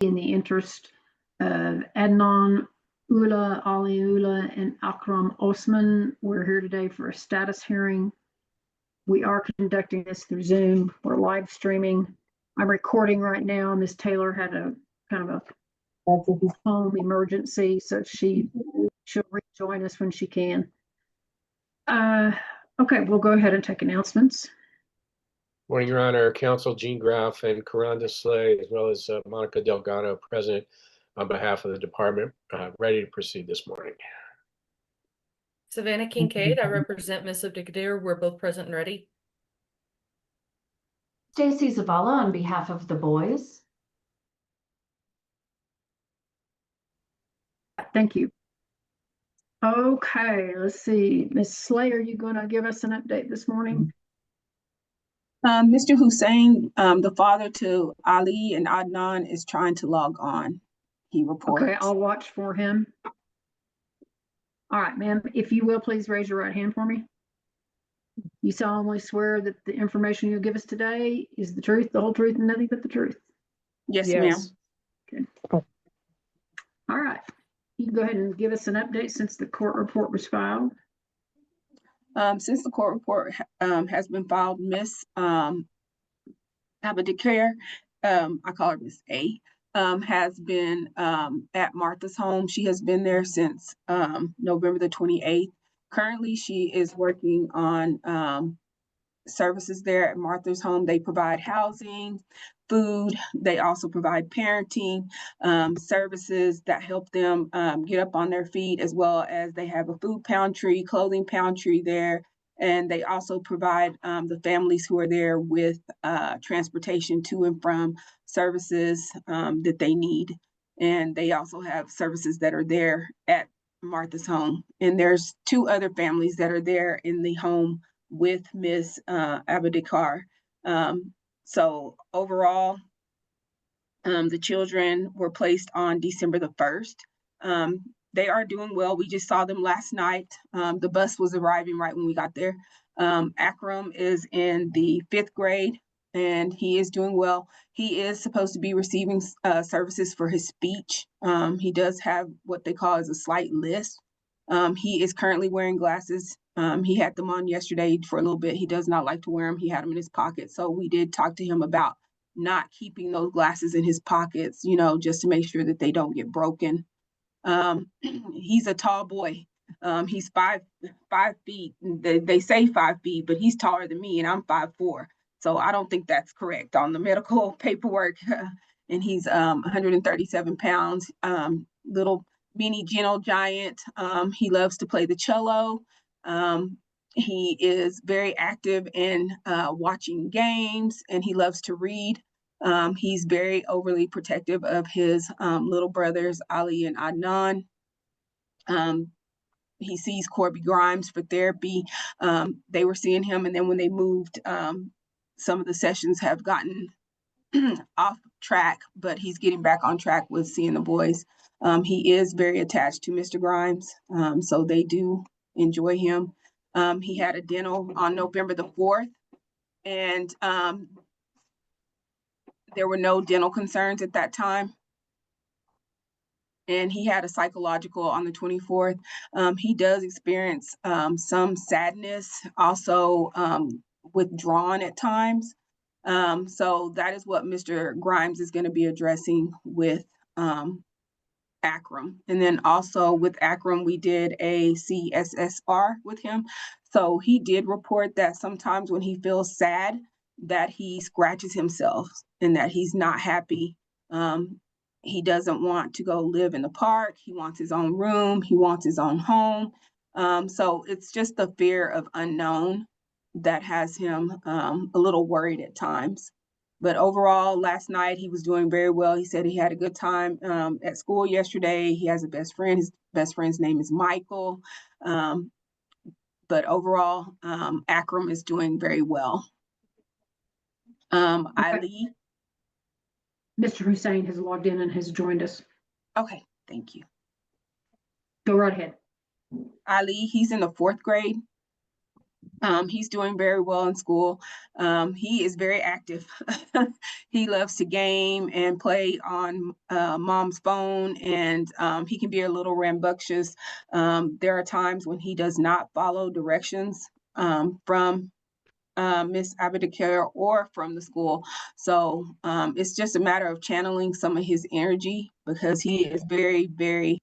in the interest of Adnan Ula, Ali Ula, and Akram Osman. We're here today for a status hearing. We are conducting this through Zoom. We're live streaming. I'm recording right now. Ms. Taylor had a kind of a home emergency, so she'll rejoin us when she can. Okay, we'll go ahead and take announcements. Morning, Your Honor. Counsel Jean Graff and Karanda Slay, as well as Monica Delgado, present on behalf of the department, ready to proceed this morning. Savannah Kincaid, I represent Ms. Abdigadir. We're both present and ready. Stacy Zavala on behalf of the boys. Thank you. Okay, let's see. Ms. Slay, are you going to give us an update this morning? Mr. Hussein, the father to Ali and Adnan, is trying to log on. He reports. Okay, I'll watch for him. All right, ma'am, if you will, please raise your right hand for me. You solemnly swear that the information you'll give us today is the truth, the whole truth, and nothing but the truth? Yes, ma'am. Okay. All right. You can go ahead and give us an update since the court report was filed. Since the court report has been filed, Miss Abdigadir, I call her Miss A, has been at Martha's home. She has been there since November the 28th. Currently, she is working on services there at Martha's home. They provide housing, food. They also provide parenting services that help them get up on their feet, as well as they have a food pantry, clothing pantry there. And they also provide the families who are there with transportation to and from services that they need. And they also have services that are there at Martha's home. And there's two other families that are there in the home with Ms. Abdigadir. So overall, the children were placed on December the 1st. They are doing well. We just saw them last night. The bus was arriving right when we got there. Akram is in the 5th grade and he is doing well. He is supposed to be receiving services for his speech. He does have what they call as a slight lisp. He is currently wearing glasses. He had them on yesterday for a little bit. He does not like to wear them. He had them in his pocket. So we did talk to him about not keeping those glasses in his pockets, you know, just to make sure that they don't get broken. He's a tall boy. He's five feet. They say 5 feet, but he's taller than me and I'm 5'4". So I don't think that's correct on the medical paperwork. And he's 137 pounds, little mini gentle giant. He loves to play the cello. He is very active in watching games and he loves to read. He's very overly protective of his little brothers, Ali and Adnan. He sees Corby Grimes for therapy. They were seeing him, and then when they moved, some of the sessions have gotten off track, but he's getting back on track with seeing the boys. He is very attached to Mr. Grimes, so they do enjoy him. He had a dental on November the 4th, and there were no dental concerns at that time. And he had a psychological on the 24th. He does experience some sadness, also withdrawn at times. So that is what Mr. Grimes is going to be addressing with Akram. And then also with Akram, we did a CSSR with him. So he did report that sometimes when he feels sad, that he scratches himself and that he's not happy. He doesn't want to go live in the park. He wants his own room. He wants his own home. So it's just the fear of unknown that has him a little worried at times. But overall, last night he was doing very well. He said he had a good time at school yesterday. He has a best friend. His best friend's name is Michael. But overall, Akram is doing very well. Ali. Mr. Hussein has logged in and has joined us. Okay, thank you. Go right ahead. Ali, he's in the 4th grade. He's doing very well in school. He is very active. He loves to game and play on mom's phone, and he can be a little rambunctious. There are times when he does not follow directions from Miss Abedicare or from the school. So it's just a matter of channeling some of his energy because he is very, very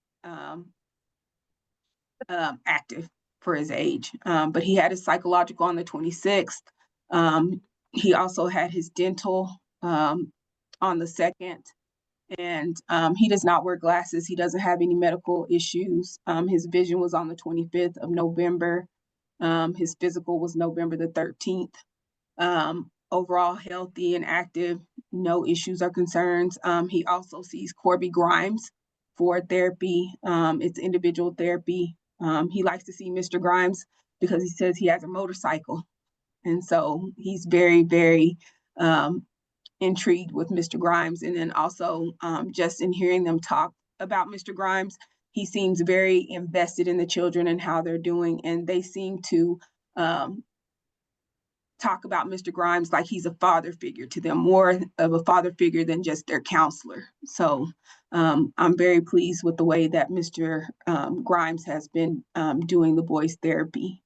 active for his age. But he had his psychological on the 26th. He also had his dental on the 2nd. And he does not wear glasses. He doesn't have any medical issues. His vision was on the 25th of November. His physical was November the 13th. Overall healthy and active, no issues or concerns. He also sees Corby Grimes for therapy. It's individual therapy. He likes to see Mr. Grimes because he says he has a motorcycle. And so he's very, very intrigued with Mr. Grimes. And then also just in hearing them talk about Mr. Grimes, he seems very invested in the children and how they're doing. And they seem to talk about Mr. Grimes like he's a father figure to them, more of a father figure than just their counselor. So I'm very pleased with the way that Mr. Grimes has been doing the boys' therapy.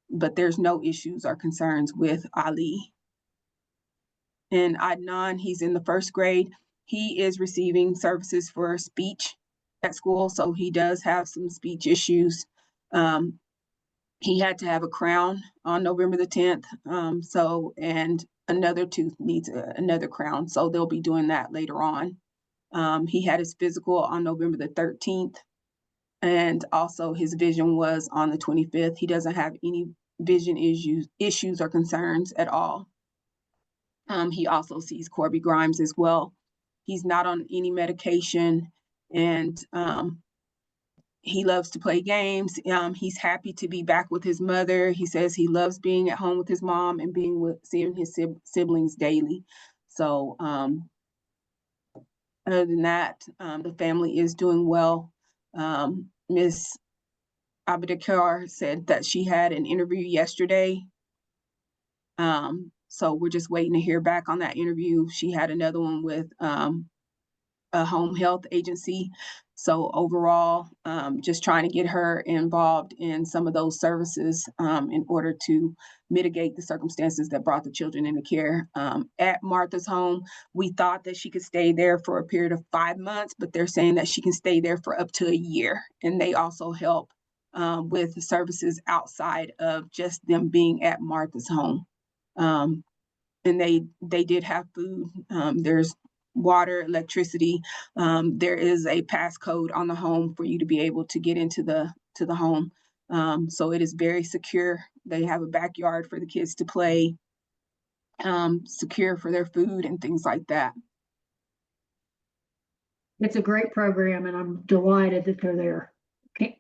But there's no issues or concerns with Ali. And Adnan, he's in the 1st grade. He is receiving services for speech at school, so he does have some speech issues. He had to have a crown on November the 10th. And another tooth needs another crown. So they'll be doing that later on. He had his physical on November the 13th. And also his vision was on the 25th. He doesn't have any vision issues or concerns at all. He also sees Corby Grimes as well. He's not on any medication, and he loves to play games. He's happy to be back with his mother. He says he loves being at home with his mom and seeing his siblings daily. So other than that, the family is doing well. Miss Abedikar said that she had an interview yesterday. So we're just waiting to hear back on that interview. She had another one with a home health agency. So overall, just trying to get her involved in some of those services in order to mitigate the circumstances that brought the children into care. At Martha's home, we thought that she could stay there for a period of 5 months, but they're saying that she can stay there for up to a year. And they also help with the services outside of just them being at Martha's home. And they did have food. There's water, electricity. There is a passcode on the home for you to be able to get into the home. So it is very secure. They have a backyard for the kids to play, secure for their food and things like that. It's a great program, and I'm delighted that they're there.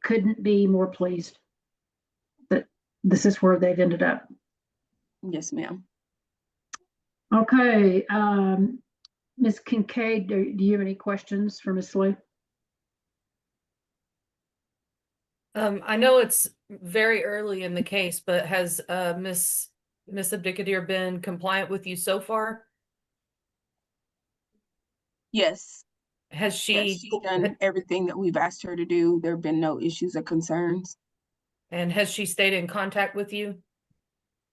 Couldn't be more pleased that this is where they've ended up. Yes, ma'am. Okay, Ms. Kincaid, do you have any questions for Ms. Lou? I know it's very early in the case, but has Miss Abdikadir been compliant with you so far? Yes. Has Yes, she she's done everything that we've asked her to do. There have been no issues or concerns. and has she stayed in contact with you?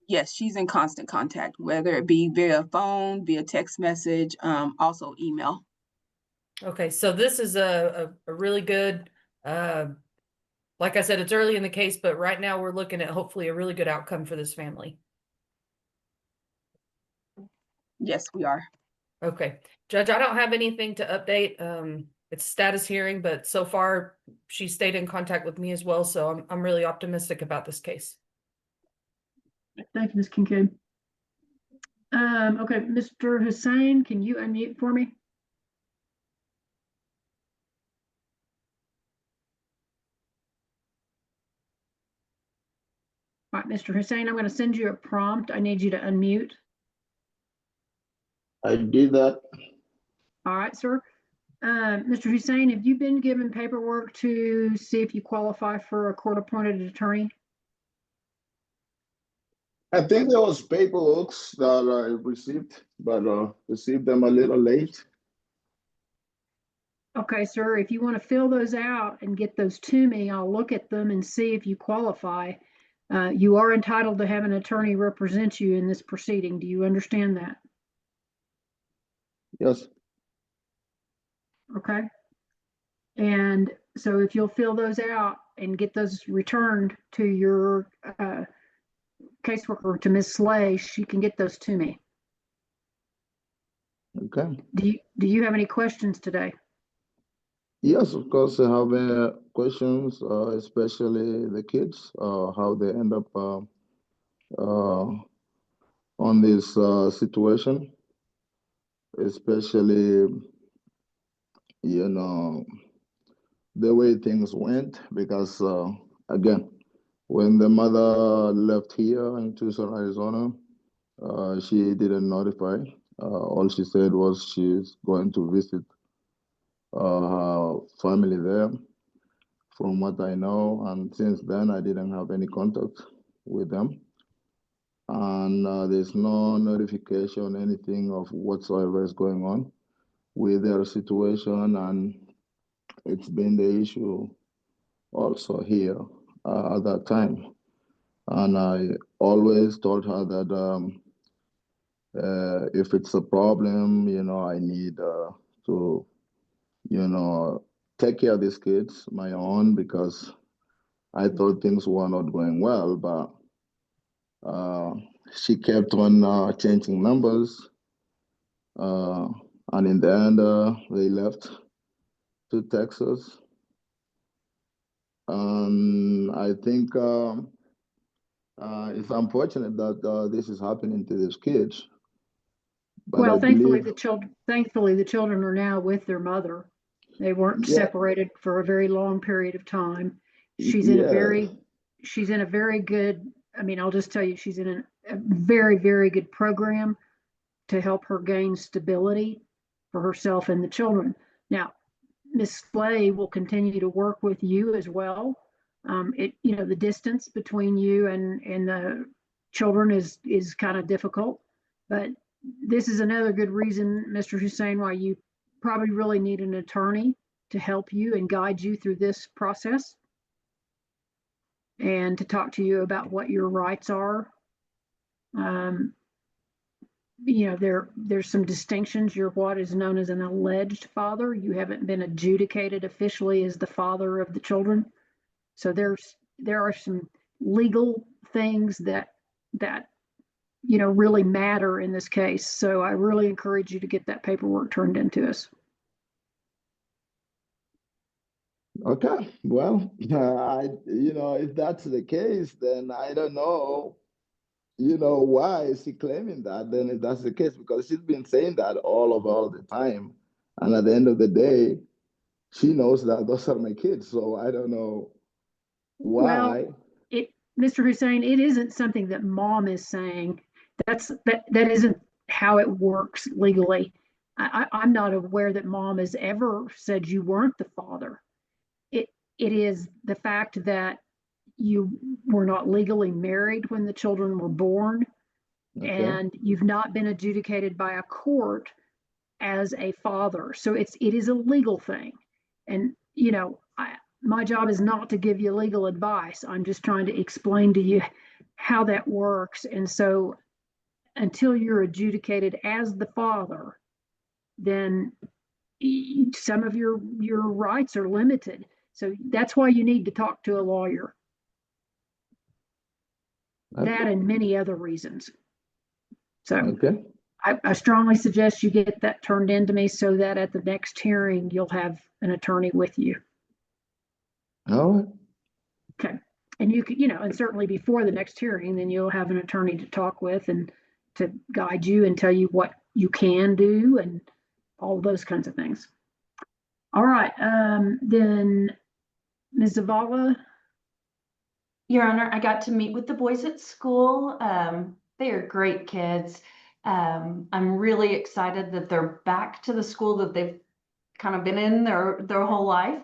Yes, she's in constant contact, whether it be via phone, via text message, also email. Okay, so this is a really good, like I said, it's early in the case, but right now we're looking at hopefully a really good outcome for this family. Yes, we are. Okay, Judge, I don't have anything to update. It's status hearing, but so far she stayed in contact with me as well, so I'm really optimistic about this case. Thank you, Ms. Kincaid. Okay, Mr. Hussein, can you unmute for me? All right, Mr. Hussein, I'm going to send you a prompt. I need you to unmute. I did that. All right, sir. Mr. Hussein, have you been given paperwork to see if you qualify for a court-appointed attorney? I think there was paperworks that I received, but received them a little late. Okay, sir, if you want to fill those out and get those to me, I'll look at them and see if you qualify. You are entitled to have an attorney represent you in this proceeding. Do you understand that? Yes. Okay. And so if you'll fill those out and get those returned to your caseworker, to Ms. Slay, she can get those to me. Okay. Do you have any questions today? Yes, of course, I have questions, especially the kids, how they end up on this situation, especially, you know, the way things went, because again, when the mother left here in Tucson, Arizona, she didn't notify. All she said was she's going to visit her family there, from what I know. And since then, I didn't have any contact with them. And there's no notification, anything of whatsoever is going on with their situation. And it's been the issue also here at that time. And I always told her that if it's a problem, I need to, take care of these kids, my own, because I thought things were not going well. But she kept on changing numbers. And in the end, they left to Texas. I think it's unfortunate that this is happening to these kids. But Well, I thankfully believe, the children are now with their mother. They weren't yeah, separated for a very long period of time. She's in a yeah, very good, I mean, I'll just tell you, she's in a very, very good program to help her gain stability for herself and the children. Now, Miss Slay will continue to work with you as well. The distance between you and the children is kind of difficult, but this is another good reason, Mr. Hussein, why you probably really need an attorney to help you and guide you through this process and to talk to you about what your rights are. There's some distinctions. You're what is known as an alleged father. You haven't been adjudicated officially as the father of the children. So there are some legal things that really matter in this case. So I really encourage you to get that paperwork turned into us. okay. Well, if that's the case, then I don't know, why is she claiming that then if that's the case? Because she's been saying that all the time. And at the end of the day, she knows that those are my kids. So I don't know why. Well, Mr. Hussein, it isn't something that mom is saying. That isn't how it works legally. I'm not aware that mom has ever said you weren't the father. It is the fact that you were not legally married when the children were born, Okay. and you've not been adjudicated by a court as a father. So it is a legal thing. And, my job is not to give you legal advice. I'm just trying to explain to you how that works. And so until you're adjudicated as the father, then some of your rights are limited. So that's why you need to talk to a lawyer. Okay. That and many other reasons. So Okay. I strongly suggest you get that turned into me so that at the next hearing, you'll have an attorney with you. All right. Okay. And you could, and certainly before the next hearing, then you'll have an attorney to talk with and to guide you and tell you what you can do and all those kinds of things. All right. Then Ms. Zavala. Your Honor, I got to meet with the boys at school. They are great kids. I'm really excited that they're back to the school that they've kind of been in their whole life.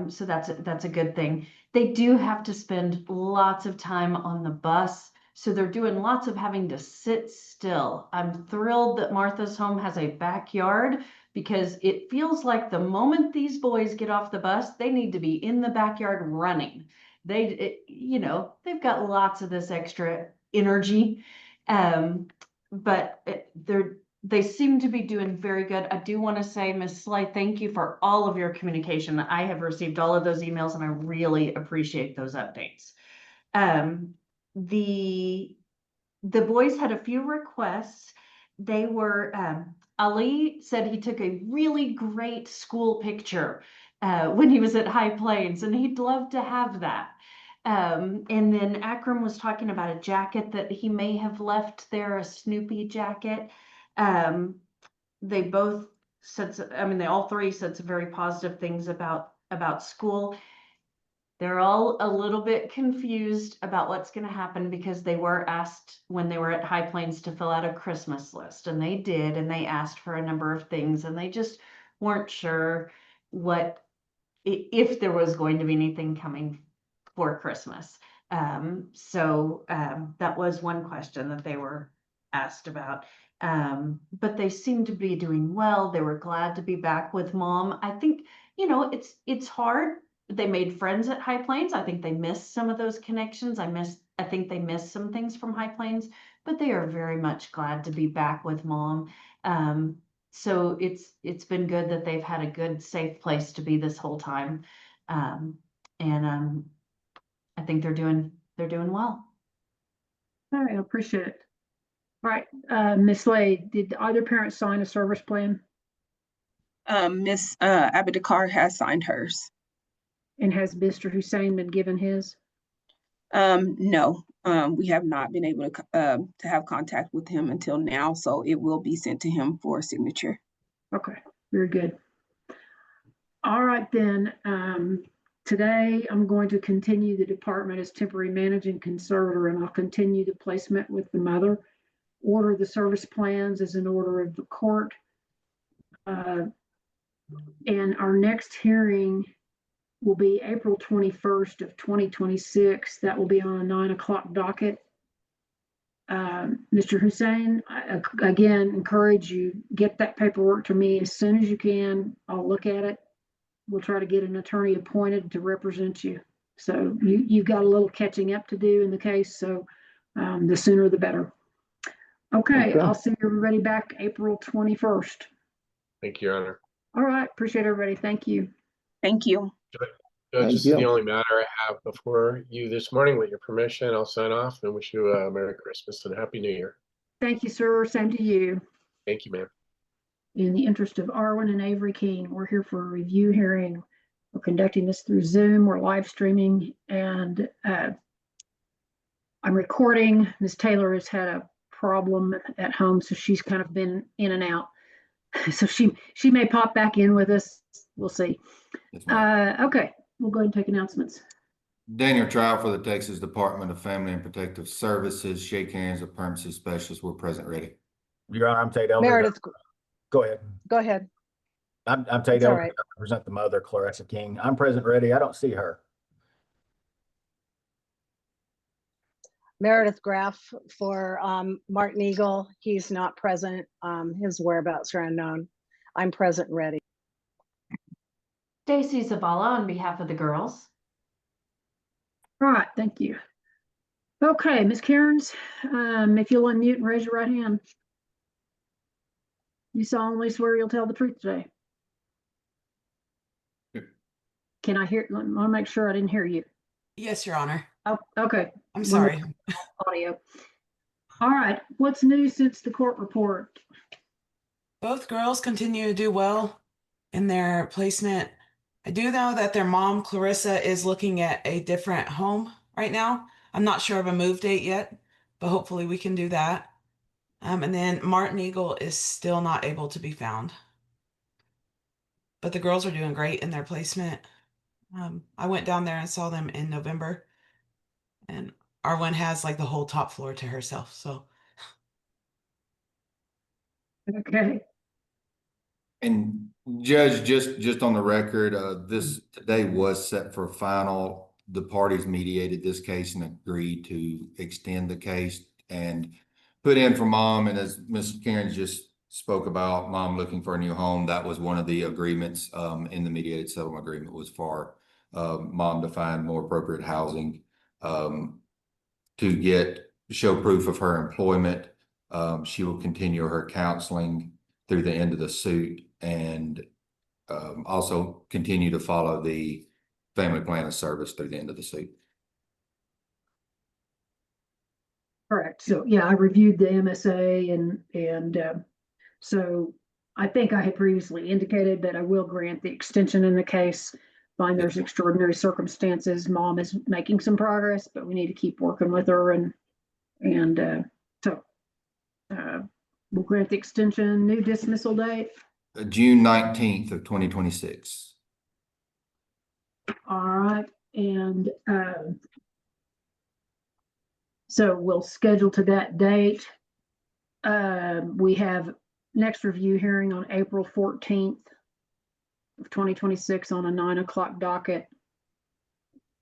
So that's a good thing. They do have to spend lots of time on the bus. So they're doing lots of having to sit still. I'm thrilled that Martha's home has a backyard because it feels like the moment these boys get off the bus, they need to be in the backyard running. You know, they've got lots of this extra energy. But they seem to be doing very good. I do want to say, Ms. Slay, thank you for all of your communication. I have received all of those emails and I really appreciate those updates. The boys had a few requests. They were, Ali said he took a really great school picture when he was at High Plains, and he'd love to have that. And then Akram was talking about a jacket that he may have left there, a Snoopy jacket. They both said, they all three said some very positive things about school. They're all a little bit confused about what's going to happen because they were asked when they were at High Plains to fill out a Christmas list, and they did, and they asked for a number of things, and they just weren't sure if there was going to be anything coming for Christmas. That was one question that they were asked about. But they seem to be doing well. They were glad to be back with Mom. I think, it's hard. They made friends at High Plains. I think they missed some of those connections. I think they missed some things from High Plains, but they are very much glad to be back with Mom. So it's been good that they've had a good, safe place to be this whole time. I think they're doing well. All right, I appreciate it. All right, Ms. Slade, did either parent sign a service plan? Miss Abedakar has signed hers. And has Mr. Hussein been given his? No, we have not been able to have contact with him until now, so it will be sent to him for signature. Okay, very good. All right, then. Today, I'm going to continue the department as temporary managing conservator, and I'll continue the placement with the mother. Order the service plans as an order of the court. And our next hearing will be April 21st of 2026. That will be on a 9 o'clock docket. Mr. Hussein, I again encourage you, get that paperwork to me as soon as you can. I'll look at it. We'll try to get an attorney appointed to represent you. So you've got a little catching up to do in the case, so the sooner the better. Okay, I'll see everybody back April 21st. Thank you, Your Honor. All right, appreciate everybody. Thank you. Thank you. Judge, this is the only matter I have before you this morning. With your permission, I'll sign off and wish you a Merry Christmas and Happy New Year. Thank you, sir. Same to you. Thank you, ma'am. In the interest of Arwen and Avery King, we're here for a review hearing. We're conducting this through Zoom. We're live streaming, and I'm recording. Ms. Taylor has had a problem at home, so she's kind of been in and out. So she may pop back in with us. We'll see. Okay, we'll go ahead and take announcements. Daniel Trout for the Texas Department of Family and Protective Services. Shake hands, the permanency specialist. We're present ready. Your Honor, I'm Tate Elder. Meredith, Go ahead. go ahead. I'm Tate It's all Elder. right. I represent the mother, Clarissa King. I'm present ready. I don't see her. Meredith Graff for Martin Eagle. He's not present. His whereabouts are unknown. I'm present and ready. Stacy Zavala on behalf of the girls. All right, thank you. Okay, Ms. Cairns, if you'll unmute and raise your right hand. You solemnly swear you'll tell the truth today. Can I hear? I want to make sure I didn't hear you. Yes, Your Honor. Oh, okay. I'm sorry. Audio. All right. What's new since the court report? Both girls continue to do well in their placement. I do know that their mom, Clarissa, is looking at a different home right now. I'm not sure of a move date yet, but hopefully we can do that. And then Martin Eagle is still not able to be found. But the girls are doing great in their placement. I went down there and saw them in November. And Arwen has like the whole top floor to herself. So. Okay. And Judge, just on the record, this today was set for final the parties mediated this case and agreed to extend the case and put in for mom. And as Mr. Karen just spoke about, mom looking for a new home, that was one of the agreements in the mediated settlement agreement, was for mom to find more appropriate housing, to show proof of her employment. She will continue her counseling through the end of the suit, and also continue to follow the family plan of service through the end of the suit. Correct. So yeah, I reviewed the MSA and so I think I had previously indicated that I will grant the extension in the case. Find there's extraordinary circumstances. Mom is making some progress, but we need to keep working with her so we'll grant the extension. New dismissal date. June 19th of 2026. All right, and so we'll schedule to that date. We have next review hearing on April 14th of 2026 on a 9 o'clock docket.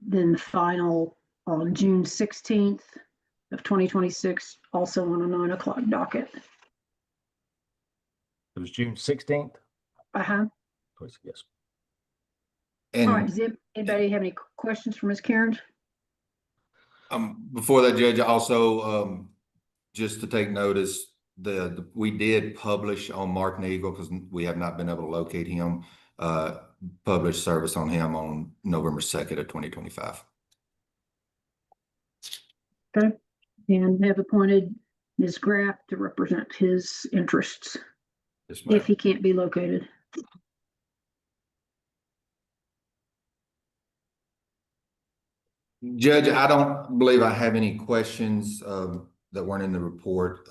Then the final on June 16th of 2026, also on a 9 o'clock docket. It was June 16th. Yes. All right, And does anybody have any questions for Ms. Karen? before that, Judge, also just to take notice, we did publish on Martin Eagle, because we have not been able to locate him, published service on him on November 2nd of 2025. Okay, and have appointed Ms. Graff to represent his interests Yes, ma'am. if he can't be located. Judge, I don't believe I have any questions that weren't in the report.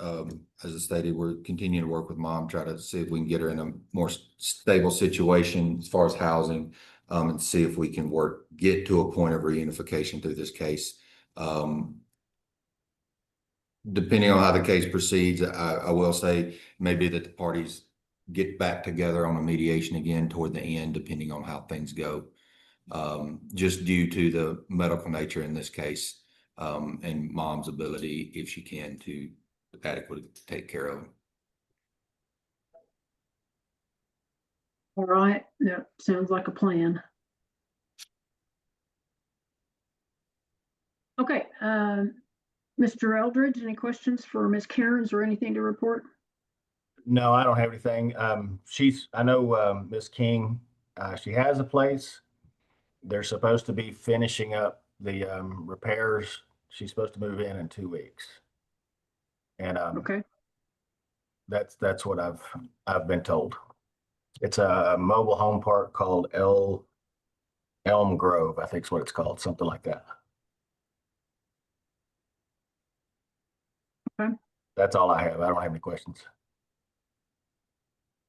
As I stated, we're continuing to work with mom, try to see if we can get her in a more stable situation as far as housing, and see if we can get to a point of reunification through this case. Depending on how the case proceeds, I will say maybe that the parties get back together on a mediation again toward the end, depending on how things go. Just due to the medical nature in this case, and mom's ability, if she can, to adequately take care of him. All right, that sounds like a plan. Okay, Mr. Eldridge, any questions for Ms. Cairns or anything to report? No, I don't have anything. I know Miss King, she has a place. They're supposed to be finishing up the repairs. She's supposed to move in 2 weeks. And Okay, that's what I've been told. It's a mobile home park called Elm Grove, I think is what it's called, something like that. okay. That's all I have. I don't have any questions.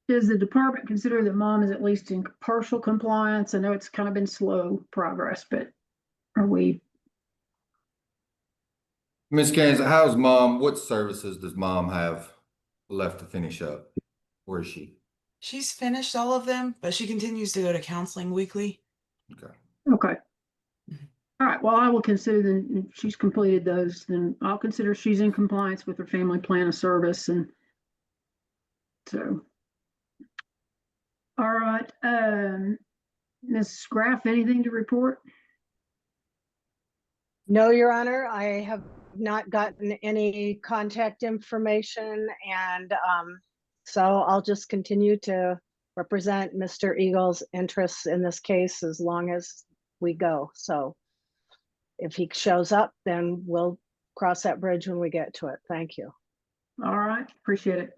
Does the department consider that mom is at least in partial compliance? I know it's kind of been slow progress, but are we? Ms. Cairns, how's mom? What services does mom have left to finish up? Where is she? She's finished all of them, but she continues to go to counseling weekly. Okay. Okay. All right, well, I will consider then if she's completed those, then I'll consider she's in compliance with her family plan of service, and so. All right, Ms. Graff, anything to report? No, Your Honor, I have not gotten any contact information, and so I'll just continue to represent Mr. Eagle's interests in this case as long as we go. So if he shows up, then we'll cross that bridge when we get to it. Thank you. All right, appreciate it.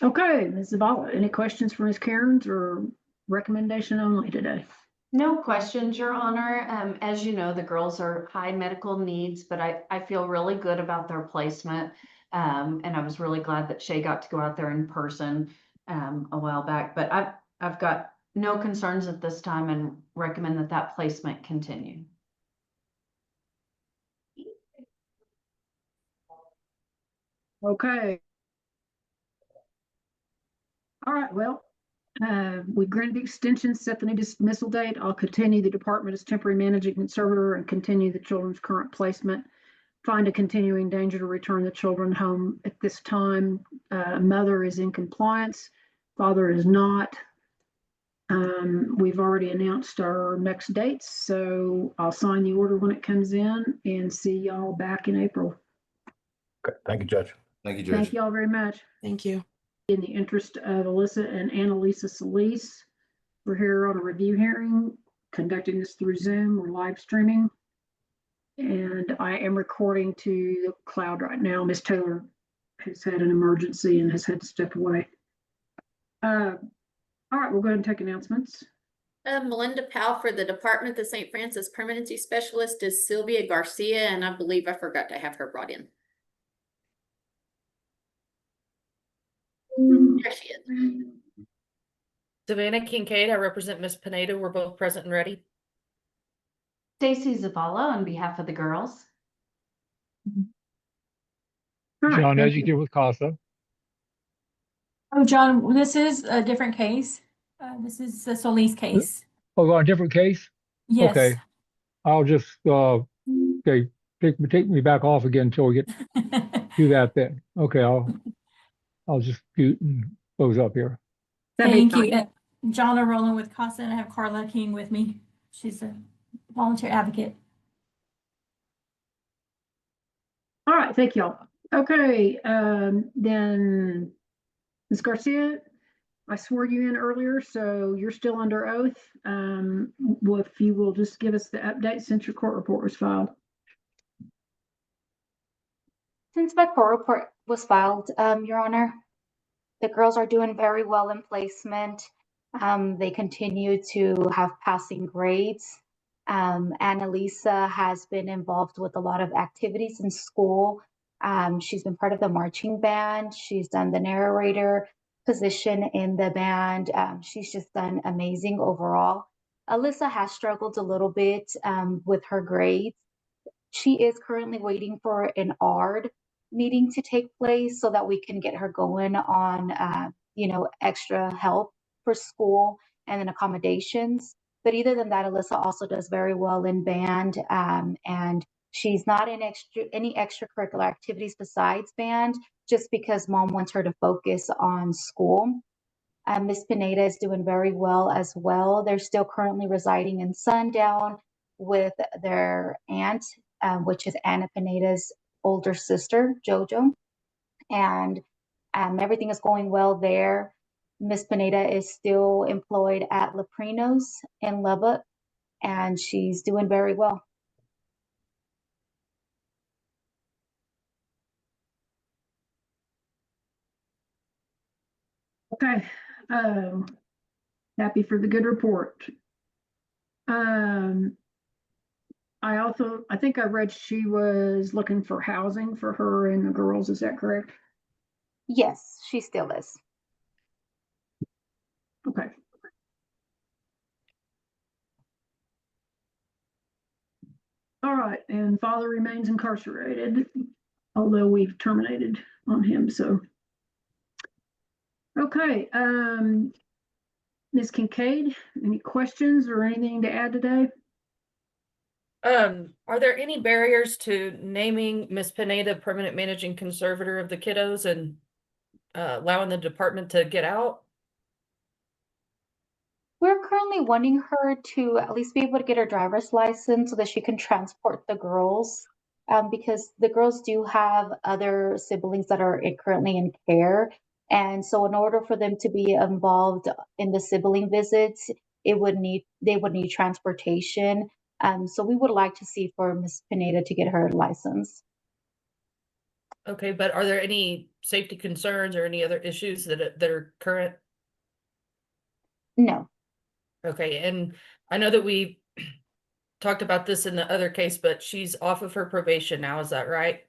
Okay, Ms. Zavala, any questions for Ms. Cairns or recommendation only today? No questions, Your Honor. As you know, the girls are high medical needs, but I feel really good about their placement. And I was really glad that Shay got to go out there in person a while back. But I've got no concerns at this time and recommend that placement continue. Okay. All right, well, We granted the extension, set the new dismissal date. I'll continue the department as temporary managing conservator and continue the children's current placement. Find a continuing danger to return the children home at this time. Mother is in compliance, father is not. We've already announced our next dates, so I'll sign the order when it comes in and see y'all back in April. Okay, thank you, Judge. Thank you, Thank Judge. y'all very much. Thank you. In the interest of Alyssa and Annalisa Solis, we're here on a review hearing, conducting this through Zoom or live streaming. And I am recording to the cloud right now. Miss Taylor has had an emergency and has had to step away. All right, we'll go ahead and take announcements. Melinda Powell for the Department of the St. Francis Permanency Specialist is Sylvia Garcia, and I believe I forgot to have her brought in. There she is. Savannah Kincaid, I represent Miss Pineda. We're both present and ready. Stacy Zavala on behalf of the girls. All right, John thank you. Edgerton with CASA. Oh, John, this is a different case. This is the Solis case. Oh, on a different case? Yes. Okay. I'll just, okay, take me back off again until we get do that then. Okay, I'll just do and close up here. Thank you. John O'Roland with CASA, and I have Carla King with me. She's a volunteer advocate. All right, thank y'all. Okay, then Ms. Garcia, I swore you in earlier, so you're still under oath. Well, if you will just give us the update since your court report was filed. Since my court report was filed, Your Honor, the girls are doing very well in placement. They continue to have passing grades. Annalisa has been involved with a lot of activities in school. She's been part of the marching band. She's done the narrator position in the band. She's just done amazing overall. Alyssa has struggled a little bit with her grades. She is currently waiting for an ARD meeting to take place so that we can get her going on, extra help for school and then accommodations. But other than that, Alyssa also does very well in band, and she's not in any extracurricular activities besides band, just because mom wants her to focus on school. Miss Pineda is doing very well as well. They're still currently residing in Sundown with their aunt, which is Anna Pineda's older sister, Jojo. And everything is going well there. Miss Pineda is still employed at Leprino's in Lubbock, and she's doing very well. Okay, happy for the good report. I think I read she was looking for housing for her and the girls. Is that correct? Yes, she still is. Okay. All right, and father remains incarcerated, although we've terminated on him, so. Okay, Ms. Kincaid, any questions or anything to add today? Are there any barriers to naming Miss Pineda permanent managing conservator of the kiddos and allowing the department to get out? We're currently wanting her to at least be able to get her driver's license so that she can transport the girls, because the girls do have other siblings that are currently in care. And so in order for them to be involved in the sibling visits, they would need transportation. So we would like to see for Miss Pineda to get her license. Okay, but are there any safety concerns or any other issues that are current? No. Okay, and I know that we talked about this in the other case, but she's off of her probation now, is that right?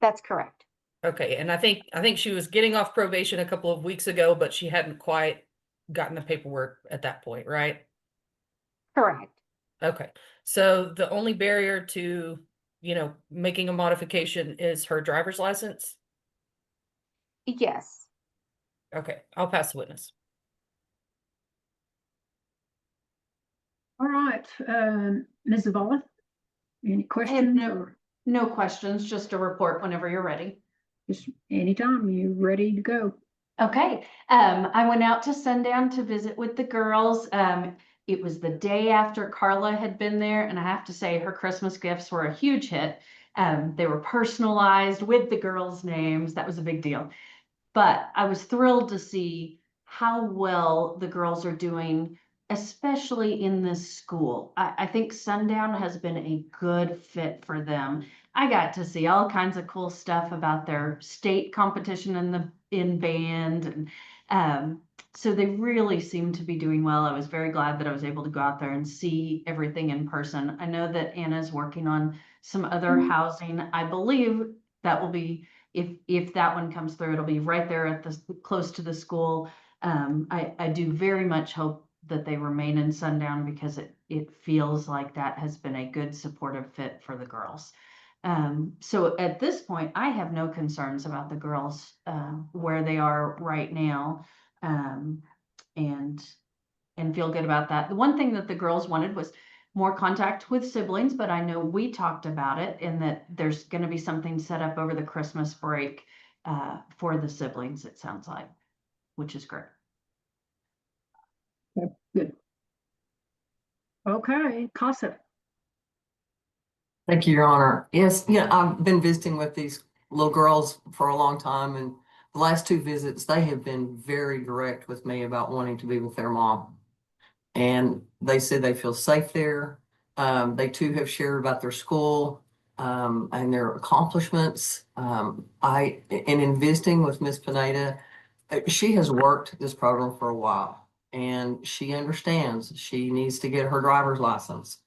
That's correct. Okay, and I think she was getting off probation a couple of weeks ago, but she hadn't quite gotten the paperwork at that point, right? Correct. Okay, so the only barrier to, making a modification is her driver's license? Yes. Okay, I'll pass the witness. All right, Ms. Zavala, any questions or No questions, just a report whenever you're ready. just anytime you're ready to go? Okay, I went out to Sundown to visit with the girls. It was the day after Carla had been there, and I have to say her Christmas gifts were a huge hit. They were personalized with the girls' names. That was a big deal. But I was thrilled to see how well the girls are doing, especially in this school. I think Sundown has been a good fit for them. I got to see all kinds of cool stuff about their state competition in band, and so they really seem to be doing well. I was very glad that I was able to go out there and see everything in person. I know that Anna's working on some other housing. I believe that will be, if that one comes through, it'll be right there at the close to the school. I do very much hope that they remain in Sundown because it feels like that has been a good supportive fit for the girls. So at this point, I have no concerns about the girls where they are right now, and feel good about that. The one thing that the girls wanted was more contact with siblings, but I know we talked about it and that there's going to be something set up over the Christmas break for the siblings, it sounds like, which is great. Good. Okay, Casa. Thank you, Your Honor. Yes, yeah, I've been visiting with these little girls for a long time, and the last two visits, they have been very direct with me about wanting to be with their mom. And they said they feel safe there. They too have shared about their school and their accomplishments. In visiting with Miss Pineda, she has worked this program for a while, and she understands she needs to get her driver's license.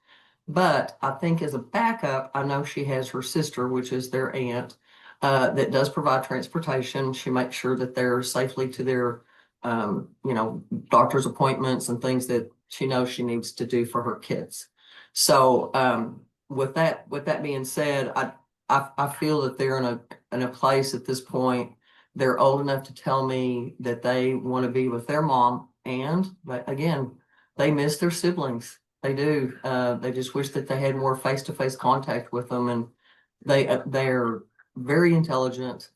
But I think as a backup, I know she has her sister, which is their aunt, that does provide transportation. She makes sure that they're safely to their, doctor's appointments and things that she knows she needs to do for her kids. So with that being said, I feel that they're in a place at this point. They're old enough to tell me that they want to be with their mom, but again, they miss their siblings. They do. They just wish that they had more face-to-face contact with them, and they're very intelligent.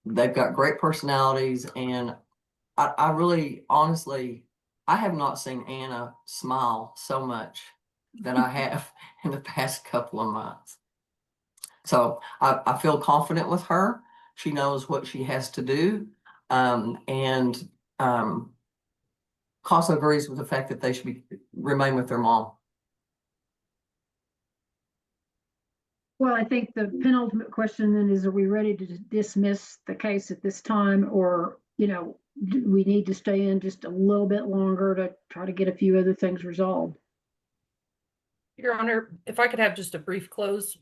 They've got great personalities, and I really, honestly, I have not seen Anna smile so much that I have in the past couple of months. So I feel confident with her. She knows what she has to do, and Casa agrees with the fact that they should remain with their mom. Well, I think the penultimate question then is, are we ready to dismiss the case at this time, or, do we need to stay in just a little bit longer to try to get a few other things resolved? Your Honor, if I could have just a brief close.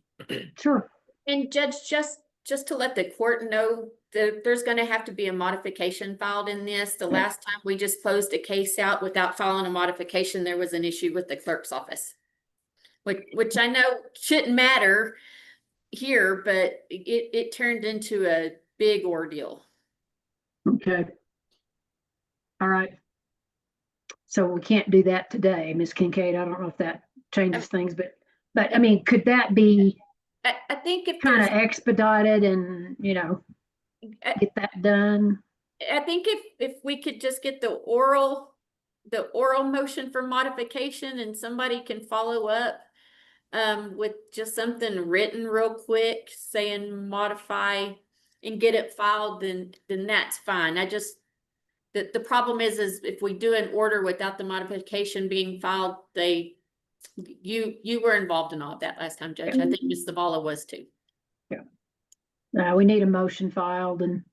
Sure. And Judge, just to let the court know that there's going to have to be a modification filed in this. The last time we just closed a case out without filing a modification, there was an issue with the clerk's office, which I know shouldn't matter here, but it turned into a big ordeal. Okay. All right. So we can't do that today, Ms. Kincaid. I don't know if that changes things, but I mean, could that be I think if kind of expedited and, get that done? I think if we could just get the oral motion for modification, and somebody can follow up with just something written real quick saying modify and get it filed, then that's fine. The problem is if we do an order without the modification being filed, you were involved in all of that last time, Judge. I think Ms. Zavala was too. Yeah. We need a motion filed and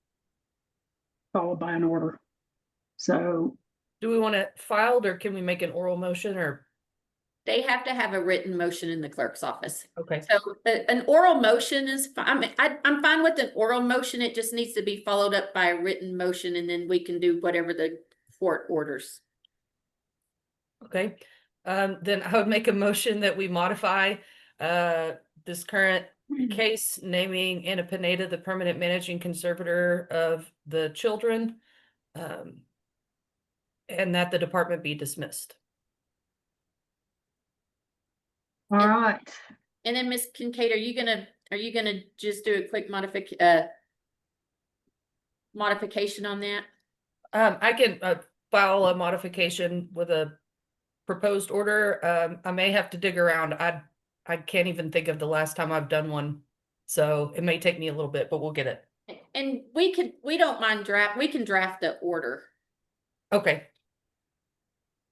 followed by an order. So do we want it filed, or can we make an oral motion, or? They have to have a written motion in the clerk's office. Okay. So an oral motion is fine. I mean, I'm fine with an oral motion. It just needs to be followed up by a written motion, and then we can do whatever the court orders. Okay. Then I would make a motion that we modify this current case, naming Anna Pineda the permanent managing conservator of the children, and that the department be dismissed. All right. And then Ms. Kincaid, are you gonna just do a quick modification on that? I can file a modification with a proposed order. I may have to dig around. I can't even think of the last time I've done one. So it may take me a little bit, but we'll get it. And we don't mind we can draft the order. Okay.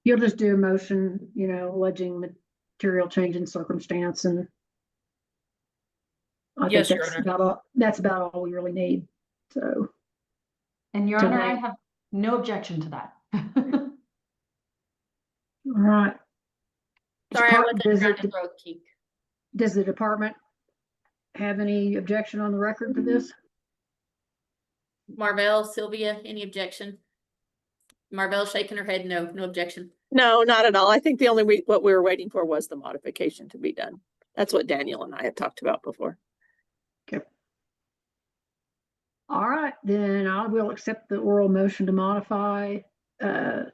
You'll just do a motion, alleging material change in circumstance, and I think Yes, Your Honor. that's about all we really need. So, And Your Honor, I Tonight. have no objection to that. all right. Sorry, I wasn't Does trying it- to throw a kink. Does the department have any objection on the record to this? Marvell, Sylvia, any objection? Marvell shaking her head, no objection. No, not at all. I think the only what we were waiting for was the modification to be done. That's what Daniel and I had talked about before. Okay. All right, then I will accept the oral motion to modify the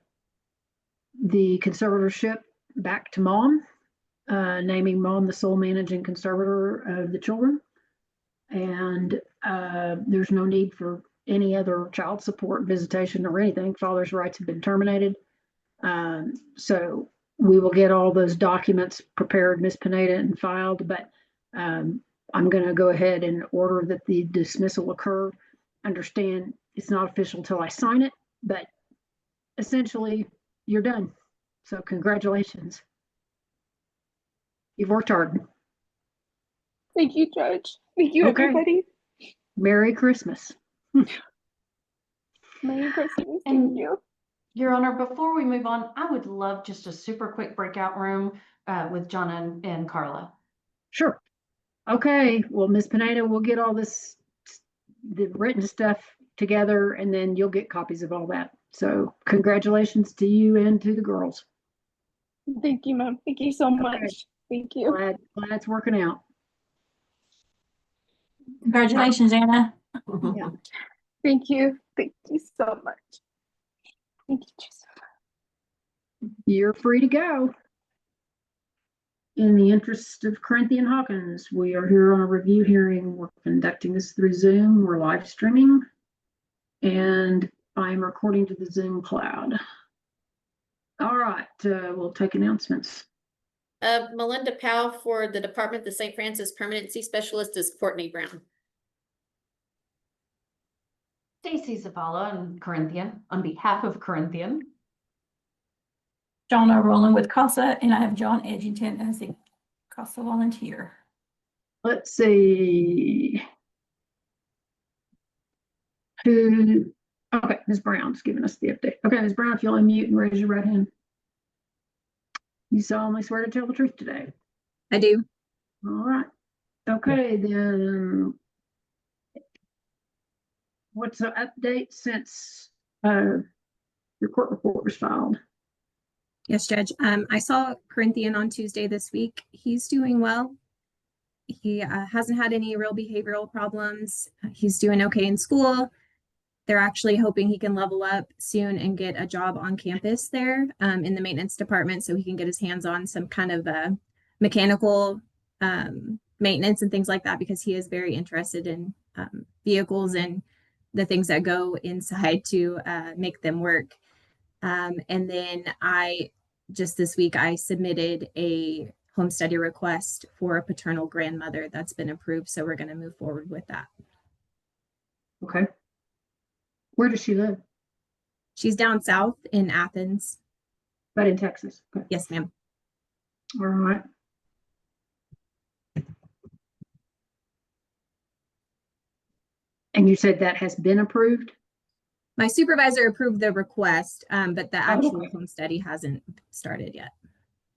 conservatorship back to mom, naming mom the sole managing conservator of the children. And there's no need for any other child support, visitation, or anything. Father's rights have been terminated. So we will get all those documents prepared, Ms. Pineda, and filed, but I'm going to go ahead and order that the dismissal occur. Understand it's not official until I sign it, but essentially you're done. So congratulations. You've worked hard. Thank you, Judge. Thank you, Okay. everybody. Merry Christmas. Merry Christmas. And Thank you. Your Honor, before we move on, I would love just a super quick breakout room with John and Carla. Sure. Okay, well, Ms. Pineda, we'll get all the written stuff together, and then you'll get copies of all that. So congratulations to you and to the girls. Thank you, Mom. Thank you so much. Okay. Thank you. Glad it's working out. Congratulations, Anna. Yeah. Thank you. Thank you so much. Thank you, Jesus. You're free to go. In the interest of Corinthian Hawkins, we are here on a review hearing. We're conducting this through Zoom. We're live streaming, and I'm recording to the Zoom cloud. All right, we'll take announcements. Melinda Powell for the Department of the St. Francis Permanency Specialist is Courtney Brown. Stacy Zavala and Corinthian on behalf of Corinthian. John Rowland with CASA, and I have John Edgington as the CASA volunteer. Let's see. Okay, Ms. Brown's giving us the update. Okay, Ms. Brown, if you'll unmute and raise your right hand. You solemnly swear to tell the truth today? I do. All right. Okay, then. What's the update since your court report was filed? Yes, Judge. I saw Corinthian on Tuesday this week. He's doing well. He hasn't had any real behavioral problems. He's doing okay in school. They're actually hoping he can level up soon and get a job on campus there in the maintenance department so he can get his hands on some kind of mechanical maintenance and things like that, because he is very interested in vehicles and the things that go inside to make them work. And then just this week, I submitted a home study request for a paternal grandmother that's been approved. So we're going to move forward with that. Okay. Where does she live? She's down south in Athens. But in Texas. Okay. Yes, ma'am. All right. And you said that has been approved? My supervisor approved the request, but the actual okay. home study hasn't started yet.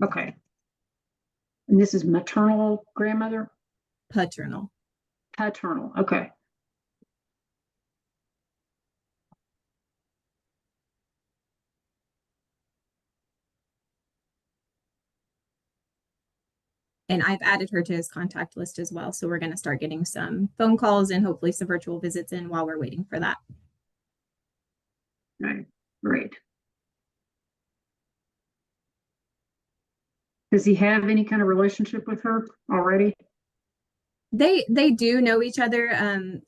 Okay. And this is maternal grandmother? Paternal. Paternal, okay. And I've added her to his contact list as well. So we're going to start getting some phone calls and hopefully some virtual visits in while we're waiting for that. Right, great. Does he have any kind of relationship with her already? They do know each other.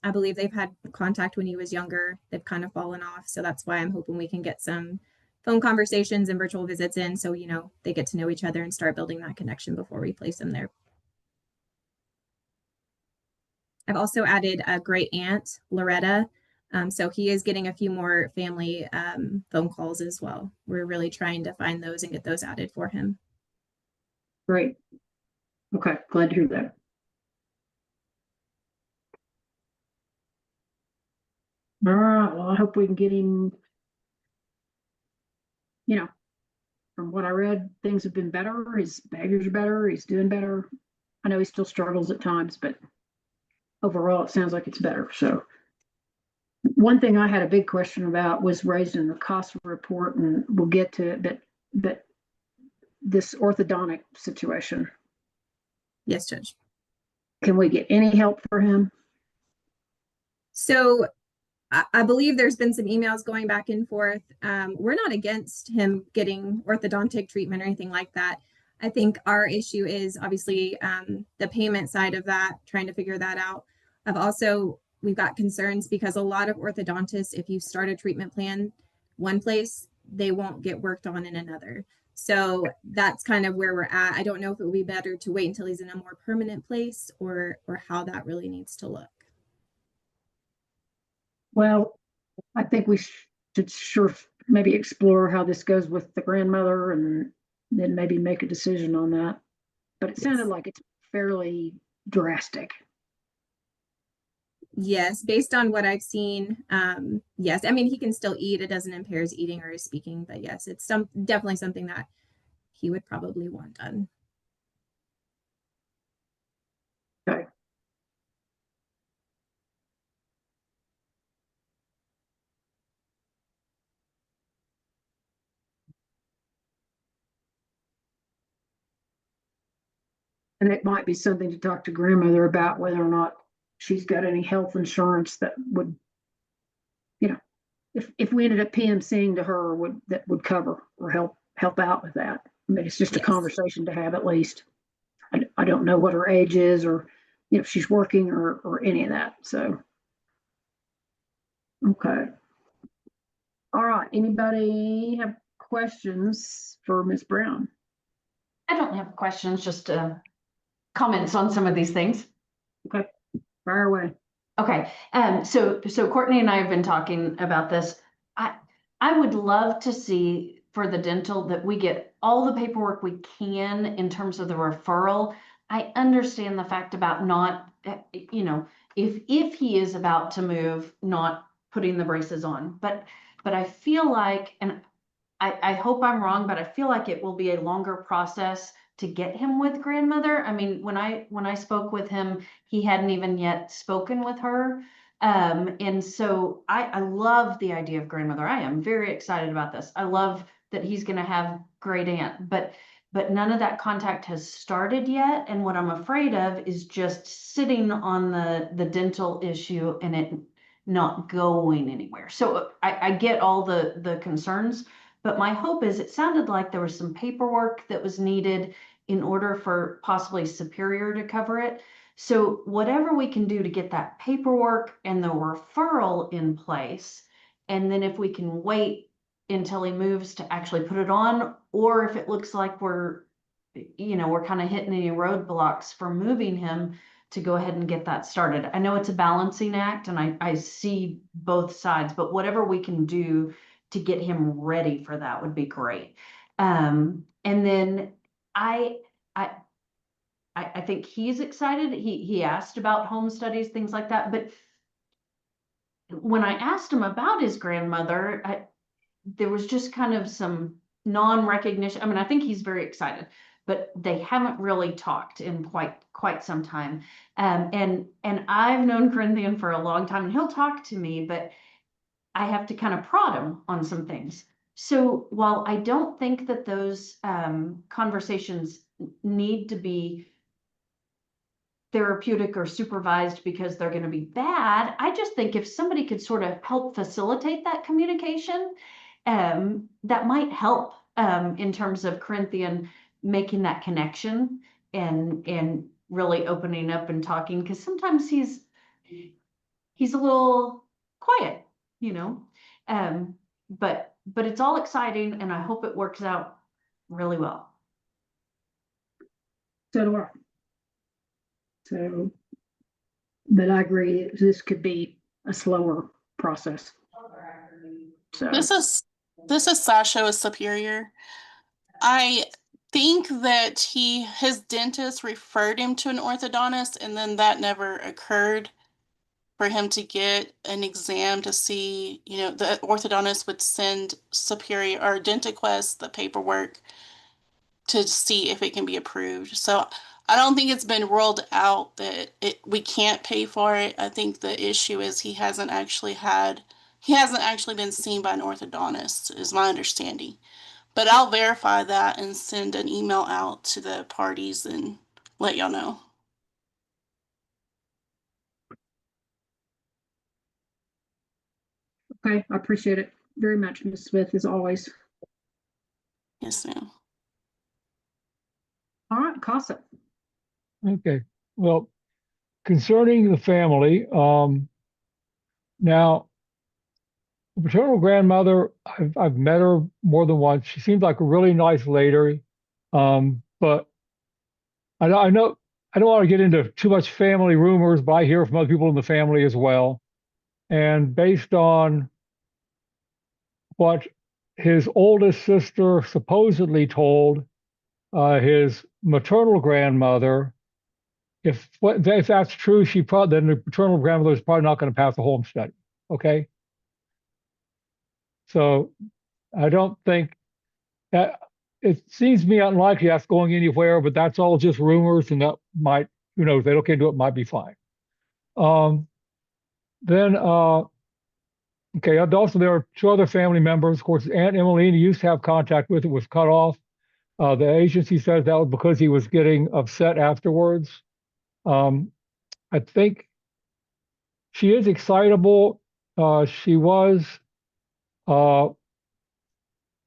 I believe they've had contact when he was younger. They've kind of fallen off. So that's why I'm hoping we can get some phone conversations and virtual visits in. So, you know, they get to know each other and start building that connection before we place them there. I've also added a great aunt, Loretta. So he is getting a few more family phone calls as well. We're really trying to find those and get those added for him. Great. Okay, glad to hear that. All right, well, I hope we can get him, you know, from what I read, things have been better. His behaviors are better. He's doing better. I know he still struggles at times, but overall, it sounds like it's better. So one thing I had a big question about was raised in the CASA report, and we'll get to it, but this orthodontic situation. Yes, Judge. Can we get any help for him? So I believe there's been some emails going back and forth. We're not against him getting orthodontic treatment or anything like that. I think our issue is obviously the payment side of that, trying to figure that out. We've got concerns because a lot of orthodontists, if you start a treatment plan one place, they won't get worked on in another. So that's kind of where we're at. I don't know if it would be better to wait until he's in a more permanent place or how that really needs to look. Well, I think we should sure maybe explore how this goes with the grandmother and then maybe make a decision on that. But it sounded like it's fairly drastic. Yes, based on what I've seen, yes. I mean, he can still eat. It doesn't impair his eating or his speaking, but yes, it's definitely something that he would probably want done. Okay. And it might be something to talk to grandmother about, whether or not she's got any health insurance that would, you know, if we ended up PMCing to her, that would cover or help out with that. I mean, it's just a conversation to have at least. I don't know what her age is or, you know, if she's working or any of that. So, okay. All right. Anybody have questions for Ms. Brown? I don't have questions, just comments on some of these things. Okay, fire away. Okay, so Courtney and I have been talking about this. I would love to see for the dental that we get all the paperwork we can in terms of the referral. I understand the fact about not, you know, if he is about to move, not putting the braces on, but I feel like, and I hope I'm wrong, but I feel like it will be a longer process to get him with grandmother. I mean, when I spoke with him, he hadn't even yet spoken with her. And so I love the idea of grandmother. I am very excited about this. I love that he's going to have great aunt, but none of that contact has started yet. And what I'm afraid of is just sitting on the dental issue and it not going anywhere. So I get all the concerns, but my hope is it sounded like there was some paperwork that was needed in order for possibly Superior to cover it. So whatever we can do to get that paperwork and the referral in place, and then if we can wait until he moves to actually put it on, or if it looks like we're kind of hitting any roadblocks for moving him, to go ahead and get that started. I know it's a balancing act and I see both sides, but whatever we can do to get him ready for that would be great. And then I think he's excited. He asked about home studies, things like that. But when I asked him about his grandmother, there was just kind of some non-recognition. I mean, I think he's very excited, but they haven't really talked in quite some time. And I've known Corinthian for a long time, and he'll talk to me, but I have to kind of prod him on some things. So while I don't think that those conversations need to be therapeutic or supervised because they're going to be bad, I just think if somebody could sort of help facilitate that communication, that might help in terms of Corinthian making that connection and really opening up and talking, because sometimes he's a little quiet, you know. But it's all exciting, and I hope it works out really well. So do I. So, but I agree, this could be a slower process. So This is Sasha with Superior. I think that his dentist referred him to an orthodontist, and then that never occurred for him to get an exam to see, the orthodontist would send Superior or DentaQuest the paperwork to see if it can be approved. So I don't think it's been ruled out that we can't pay for it. I think the issue is he hasn't actually been seen by an orthodontist, is my understanding. But I'll verify that and send an email out to the parties and let y'all know. okay, I appreciate it very much, Ms. Smith, as always. Yes, ma'am. All right, Casa. Okay, well, concerning the family, now, the paternal grandmother, I've met her more than once. She seems like a really nice lady, but I know I don't want to get into too much family rumors, but I hear from other people in the family as well. And based on what his oldest sister supposedly told his maternal grandmother, if that's true, then the paternal grandmother is probably not going to pass the home study. Okay. So I don't think that it seems to me unlikely that's going anywhere, but that's all just rumors, and that might, who knows, they don't do it, might be fine. Then okay, also there are two other family members. Of course, Aunt Emmeline used to have contact with, it was cut off. The agency says that was because he was getting upset afterwards. I think she is excitable.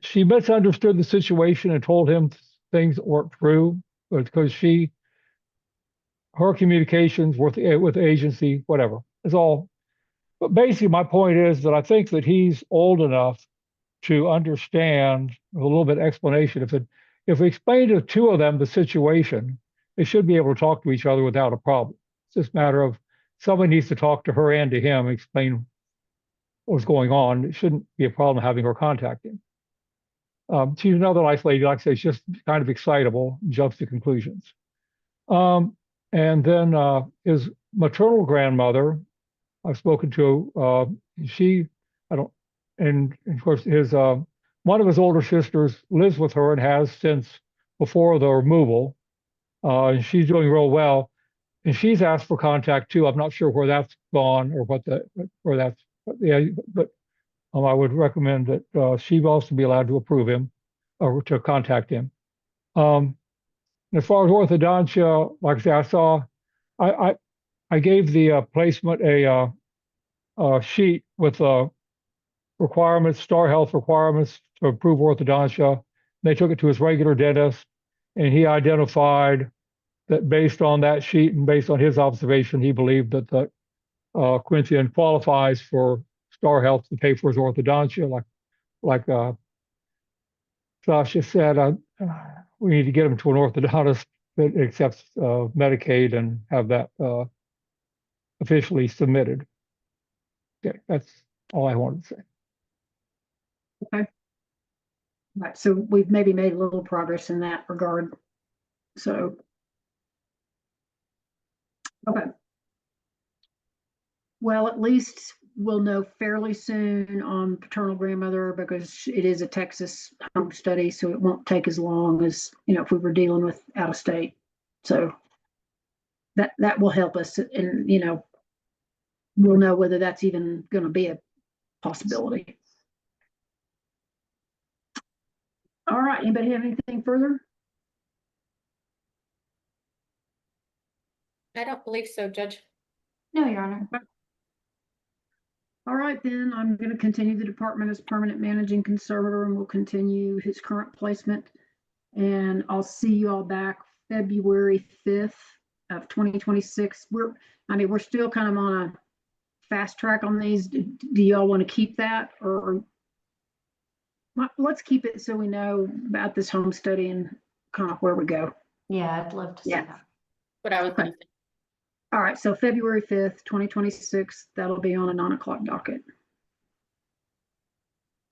She misunderstood the situation and told him things that weren't true, because her communications with the agency, whatever, is all. But basically, my point is that I think that he's old enough to understand a little bit of explanation. If we explain to two of them the situation, they should be able to talk to each other without a problem. It's just a matter of someone needs to talk to her and to him, explain what's going on. It shouldn't be a problem having her contact him. She's another nice lady. Like I say, she's just kind of excitable, jumps to conclusions. And then his maternal grandmother, I've spoken to. And of course, one of his older sisters lives with her and has since before the removal. And she's doing real well. And she's asked for contact too. I'm not sure where that's gone or where that's. Yeah, but I would recommend that she also be allowed to approve him or to contact him. As far as orthodontia, like I say, I gave the placement a sheet with requirements, Star Health requirements to approve orthodontia. They took it to his regular dentist, and he identified that based on that sheet and based on his observation, he believed that the Corinthian qualifies for Star Health to pay for his orthodontia. Like Sasha said, we need to get him to an orthodontist that accepts Medicaid and have that officially submitted. Okay, that's all I wanted to say. Okay. Right, so we've maybe made a little progress in that regard. So, okay. Well, at least we'll know fairly soon on paternal grandmother, because it is a Texas home study, so it won't take as long as, if we were dealing with out of state. So that will help us, and we'll know whether that's even going to be a possibility. All right, anybody have anything further? I don't believe so, Judge. No, Your Honor. All right, then I'm going to continue the department as permanent managing conservator, and we'll continue his current placement And I'll see you all back February 5th of 2026. We're still kind of on a fast track on these. Do y'all want to keep that, or let's keep it so we know about this home study and kind of where we go? Yeah, I'd love to see that. What I was Okay. All right, so February 5th, 2026, that'll be on a 9 o'clock docket.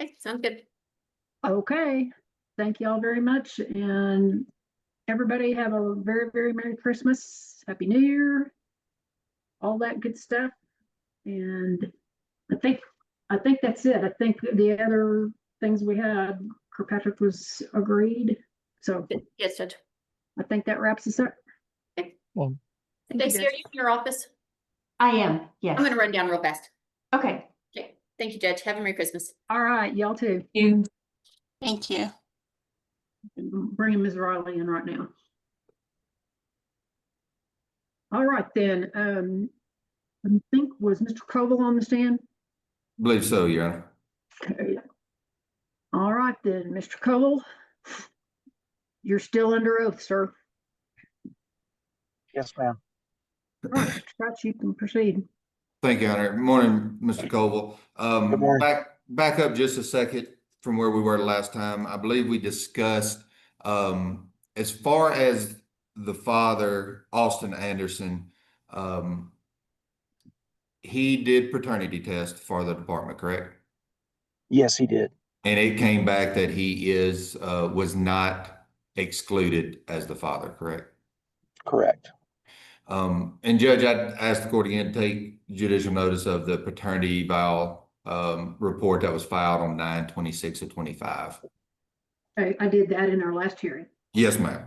Okay, sounds good. Okay, thank you all very much, and everybody have a very, very Merry Christmas, Happy New Year, all that good stuff. And I think that's it. I think the other things we had, Kirkpatrick was agreed. So Yes, Judge. I think that wraps us up. Well, Stacy, are you in your office? I am, yes. I'm gonna run down real fast. Okay. Okay, thank you, Judge. Have a Merry Christmas. All right, y'all too. Thank you. I'm bringing Ms. Riley in right now. All right, then. I think, was Mr. Koval on the stand? Believe so, Your Honor. Okay. All right, then, Mr. Koval, you're still under oath, sir. Yes, ma'am. All right, Mr. Scott, you can proceed. Thank you, Your Honor. Morning, Mr. Koval. Good morning. Back up just a second from where we were last time. I believe we discussed, as far as the father, Austin Anderson, he did paternity test for the department, correct? Yes, he did. And it came back that he was not excluded as the father, correct? Correct. And Judge, I'd ask the court again to take judicial notice of the paternity eval report that was filed on 9/26/25. I did that in our last hearing. Yes, ma'am.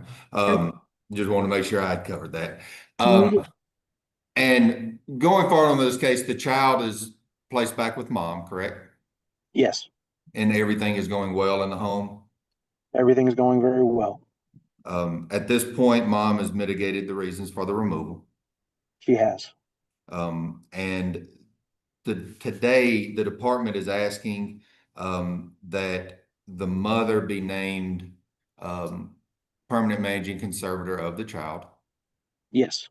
Just want to make sure I had covered that. You did. And going forward on this case, the child is placed back with mom, correct? Yes. And everything is going well in the home? Everything is going very well. At this point, mom has mitigated the reasons for the removal. She has. And today, the department is asking that the mother be named permanent managing conservator of the child. Yes.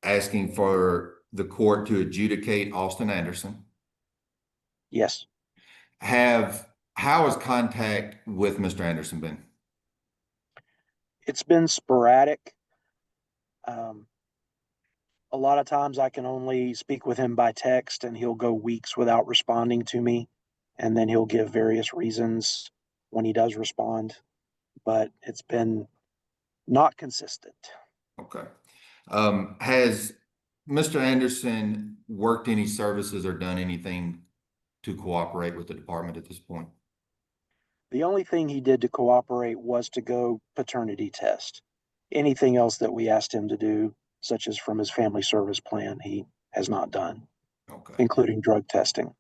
Asking for the court to adjudicate Austin Anderson. Yes. How has contact with Mr. Anderson been? It's been sporadic. A lot of times I can only speak with him by text, and he'll go weeks without responding to me. And then he'll give various reasons when he does respond. But it's been not consistent. Okay. Has Mr. Anderson worked any services or done anything to cooperate with the department at this point? The only thing he did to cooperate was to go paternity test. Anything else that we asked him to do, such as from his family service plan, he has not done, okay, including drug testing.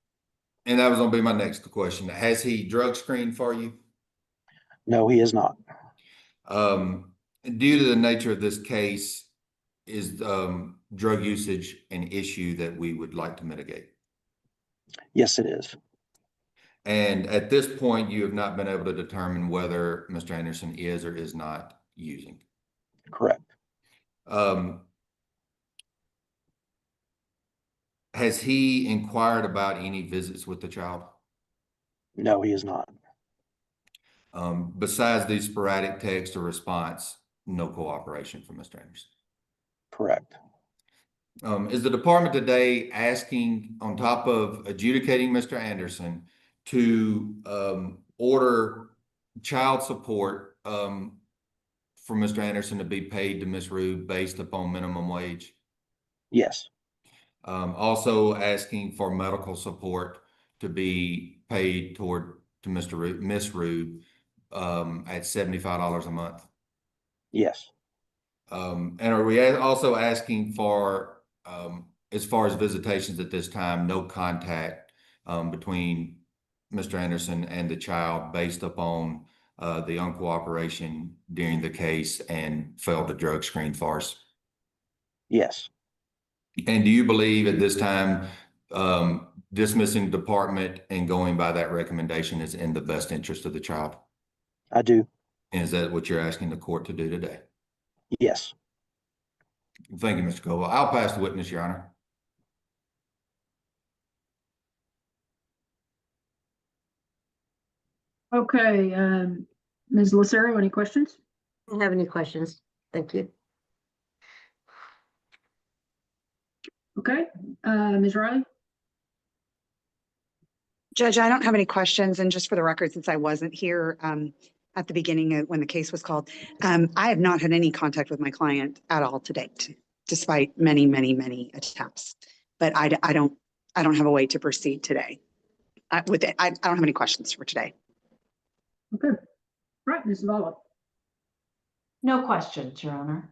And that was going to be my next question. Has he drug screened for you? No, he is not. Due to the nature of this case, is drug usage an issue that we would like to mitigate? Yes, it is. And at this point, you have not been able to determine whether Mr. Anderson is or is not using? Correct. Has he inquired about any visits with the child? No, he is not. Besides the sporadic text or response, no cooperation from Mr. Anderson? Correct. Is the department today asking, on top of adjudicating Mr. Anderson, to order child support for Mr. Anderson to be paid to Ms. Rube based upon minimum wage? Yes. Also asking for medical support to be paid to Ms. Rube at $75 a month? Yes. And are we also asking for, as far as visitations at this time, no contact between Mr. Anderson and the child based upon the uncooperation during the case and failed to drug screen for us? Yes. And do you believe at this time dismissing the department and going by that recommendation is in the best interest of the child? I do. And is that what you're asking the court to do today? Yes. Thank you, Mr. Cole. I'll pass the witness, Your Honor. Okay, Ms. Lucero, any questions? I don't have any questions. Thank you. Okay, Ms. Riley? Judge, I don't have any questions. And just for the record, since I wasn't here at the beginning when the case was called, I have not had any contact with my client at all to date, despite many, many, many attempts. But I don't have a way to proceed today. I don't have any questions for today. Okay, right, Ms. Vala. No questions, Your Honor.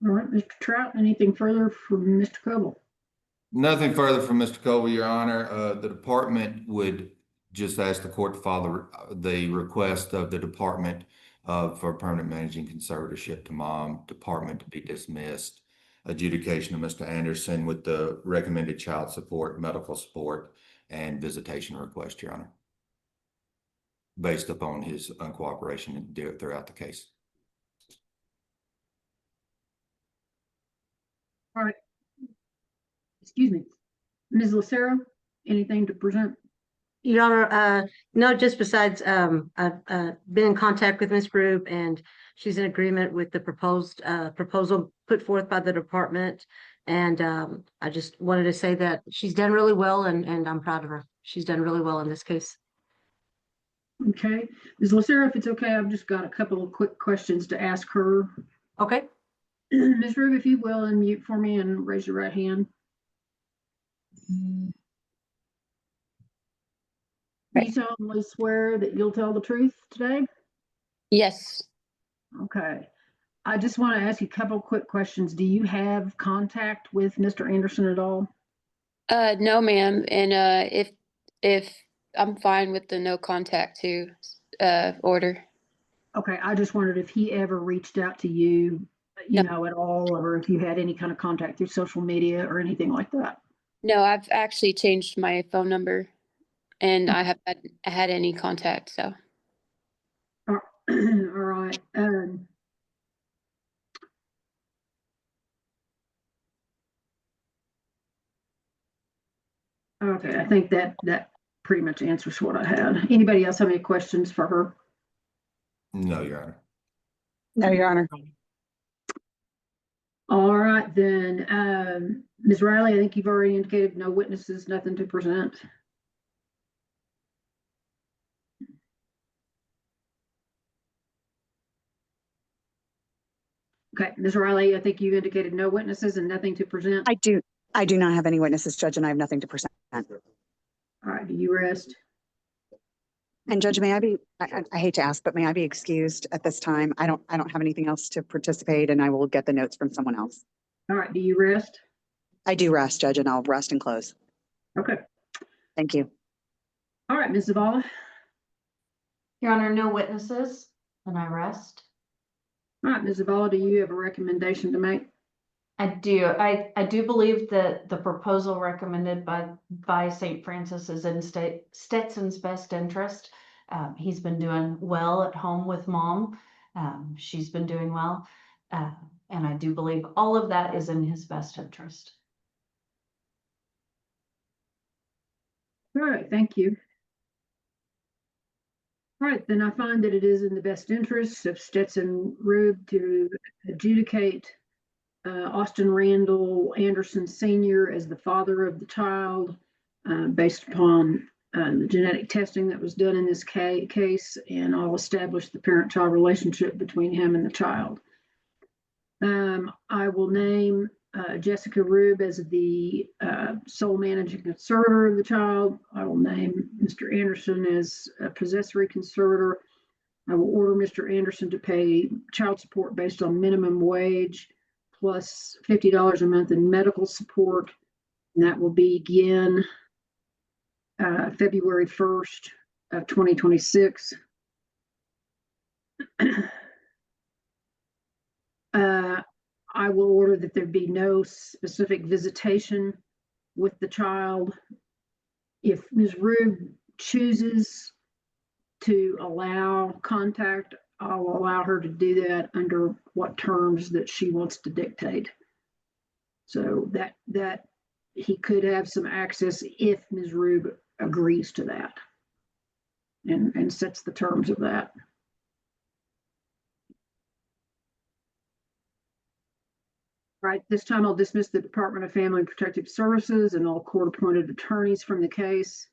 All right, Mr. Trout, anything further from Mr. Coble? Nothing further from Mr. Colby, Your Honor. The department would just ask the court to follow the request of the department for permanent managing conservatorship to mom, department to be dismissed, adjudication of Mr. Anderson with the recommended child support, medical support, and visitation request, Your Honor, based upon his uncooperation throughout the case. All right. Excuse me. Ms. Lucero, anything to present? Your Honor, no, just besides, I've been in contact with Ms. Rube, and she's in agreement with the proposal put forth by the department. And I just wanted to say that she's done really well, and I'm proud of her. She's done really well in this case. Okay. Ms. Lucero, if it's okay, I've just got a couple of quick questions to ask her. Okay. Ms. Rube, if you will, unmute for me and raise your right hand. You solemnly swear that you'll tell the truth today? Yes. Okay. I just want to ask you a couple quick questions. Do you have contact with Mr. Anderson at all? No, ma'am. And if I'm fine with the no contact to order. Okay, I just wondered if he ever reached out to you, you know, at all, or if you had any kind of contact through social media or anything like that. No, I've actually changed my phone number, and I haven't had any contact. So. All right. Okay, I think that pretty much answers what I had. Anybody else have any questions for her? No, Your Honor. No, Your Honor. All right, then, Ms. Riley, I think you've already indicated no witnesses, nothing to present. Okay, Ms. Riley, I think you indicated no witnesses and nothing to present. I do not have any witnesses, Judge, and I have nothing to present. All right, do you rest? And Judge, may I be, I hate to ask, but may I be excused at this time? I don't have anything else to participate, and I will get the notes from someone else. All right, do you rest? I do rest, Judge, and I'll rest and close. Okay. Thank you. All right, Ms. Zavala. Your Honor, no witnesses, and I rest. All right, Ms. Zavala, do you have a recommendation to make? I do. I do believe that the proposal recommended by St. Francis is in Stetson's best interest. He's been doing well at home with mom. She's been doing well. And I do believe all of that is in his best interest. All right, thank you. All right, then I find that it is in the best interest of Stetson Rube to adjudicate Austin Randall Anderson Sr. as the father of the child based upon the genetic testing that was done in this case, and I'll establish the parent-child relationship between him and the child. I will name Jessica Rube as the sole managing conservator of the child. I will name Mr. Anderson as a possessory conservator. I will order Mr. Anderson to pay child support based on minimum wage plus $50 a month in medical support. And that will begin February 1st of 2026. I will order that there be no specific visitation with the child. If Ms. Rube chooses to allow contact, I'll allow her to do that under what terms that she wants to dictate. So that he could have some access if Ms. Rube agrees to that and sets the terms of that. Right, this time I'll dismiss the Department of Family and Protective Services and all court-appointed attorneys from the case.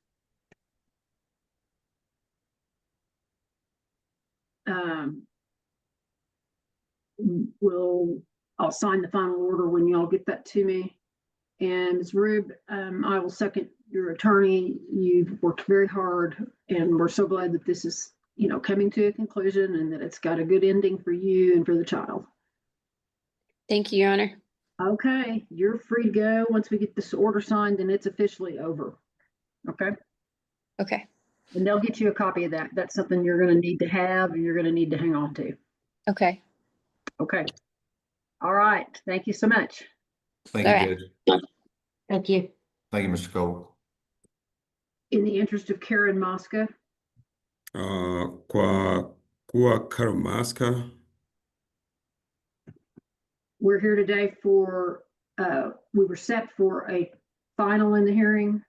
I'll sign the final order when y'all get that to me. And Ms. Rube, I will second your attorney. You've worked very hard, and we're so glad that this is, coming to a conclusion and that it's got a good ending for you and for the child. Thank you, Your Honor. Okay, you're free to go. Once we get this order signed, and it's officially over. Okay? Okay. And they'll get you a copy of that. That's something you're going to need to have, and you're going to need to hang on to. Okay. Okay. All right. Thank you so much. Thank you, Judge. Thank you. Thank you, Mr. Cole. In the interest of Karen Mosca, Kwa kuwa Karen Mosca, we're here today for, we were set for a final in the hearing.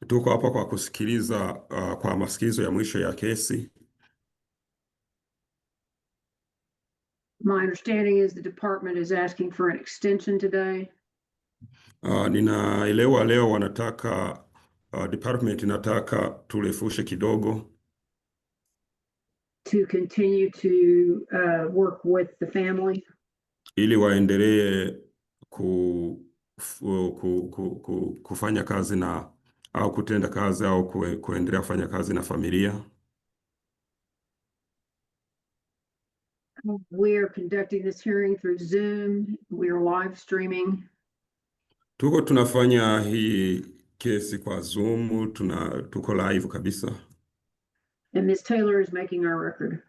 tuko hapa kwa kusikiliza kwa masikilizo ya mwisho ya kesi. My understanding is the department is asking for an extension today. Ninaelewa leo wanataka department inataka turefushe kidogo to continue to work with the family. Ili waendelee kufanya kazi na au kutenda kazi au kuendelea kufanya kazi na familia. We are conducting this hearing through Zoom. We are live streaming. Tuko tunafanya hii kesi kwa Zoom, tuko live kabisa. And Ms. Taylor is making our record.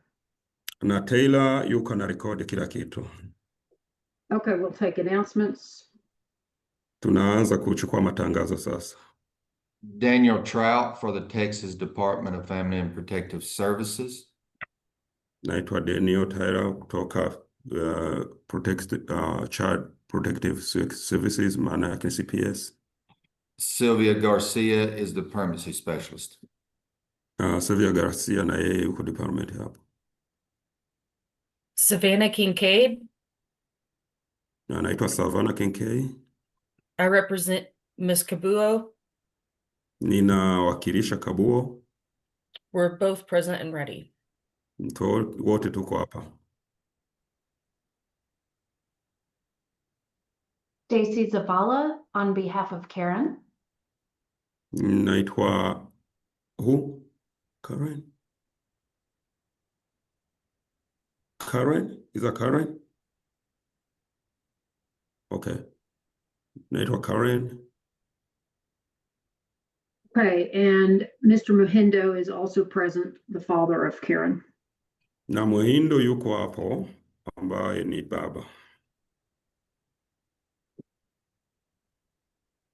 Na Taylor yuko na record kila kitu. Okay, we'll take announcements. Tunaanza kuchukua matangazo sasa. Daniel Trout for the Texas Department of Family and Protective Services. Naitwa Daniel Trout kutoka Child Protective Services, maana yake CPS. Sylvia Garcia is the Permanency Specialist. Sylvia Garcia na yeye yuko department hapo. Savannah Kincaid. Na naitwa Savannah Kincaid. I represent Ms. Kabuo. Ninawakilisha Kabuo. We're both present and ready. Wote tuko hapa. Stacy Zavala on behalf of Karen. Naitwa who? Karen? Karen? Is that Karen? Okay. Naitwa Karen. Okay, and Mr. Mohindo is also present, the father of Karen. Na Mohindo yuko hapo, ambaye ni baba.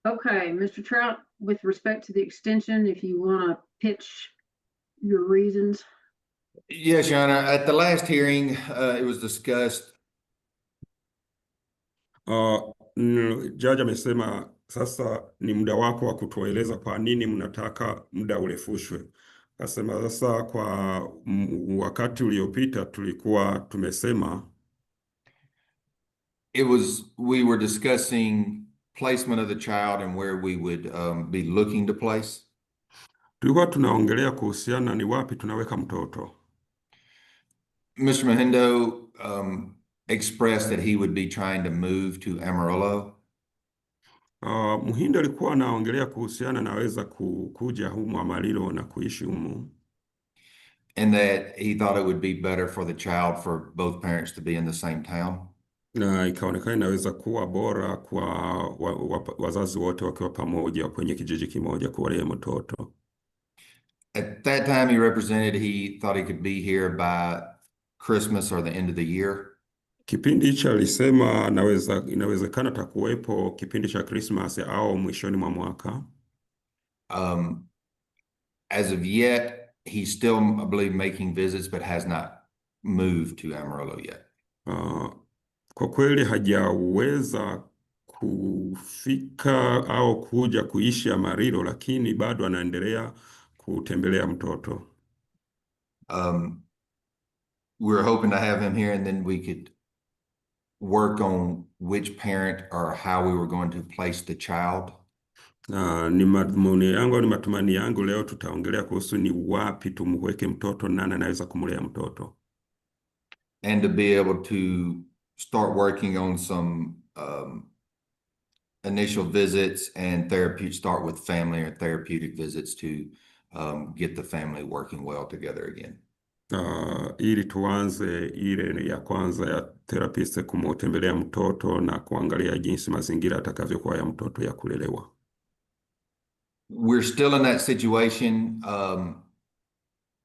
Okay, Mr. Trout, with respect to the extension, if you want to pitch your reasons. Yes, Your Honor. At the last hearing, it was discussed. Jaji amesema sasa ni muda wako wa kutueleza kwa nini mnataka muda urefushwe. Kasema sasa kwa wakati uliopita tulikuwa tumesema. We were discussing placement of the child and where we would be looking to place. Tulikuwa tunaongelea kuhusiana ni wapi tunaweka mtoto. Mr. Mohindo expressed that he would be trying to move to Amarillo. Mohindo alikuwa anaongelea kuhusiana naweza kuja humu Amarillo na kuishi humu. And that he thought it would be better for the child for both parents to be in the same town. Na ikaonekana inaweza kuwa bora kwa wazazi wote wakiwa pamoja kwenye kijiji kimoja kuwalea mtoto. At that time, he represented he thought he could be here by Christmas or the end of the year. Kipindi hicho alisema inawezekana takuwepo kipindi cha Christmas au mwishoni mwa mwaka. As of yet, he's still, I believe, making visits, but has not moved to Amarillo yet. Kwa kweli hajaweza kufika au kuja kuishi Amarillo, lakini bado anaendelea kutembelea mtoto. We're hoping to have him here, and then we could work on which parent or how we were going to place the child. Ni madhumuni yangu, ni matumani yangu leo tutaongelea kuhusu ni wapi tumweke mtoto, nani anaweza kumlea mtoto. And to be able to start working on some initial visits and start with family or therapeutic visits to get the family working well together again. Ili tuanze ile ya kwanza ya therapist kumtembelea mtoto na kuangalia jinsi mazingira atakavyokuwa ya mtoto ya kulelewa. We're still in that situation.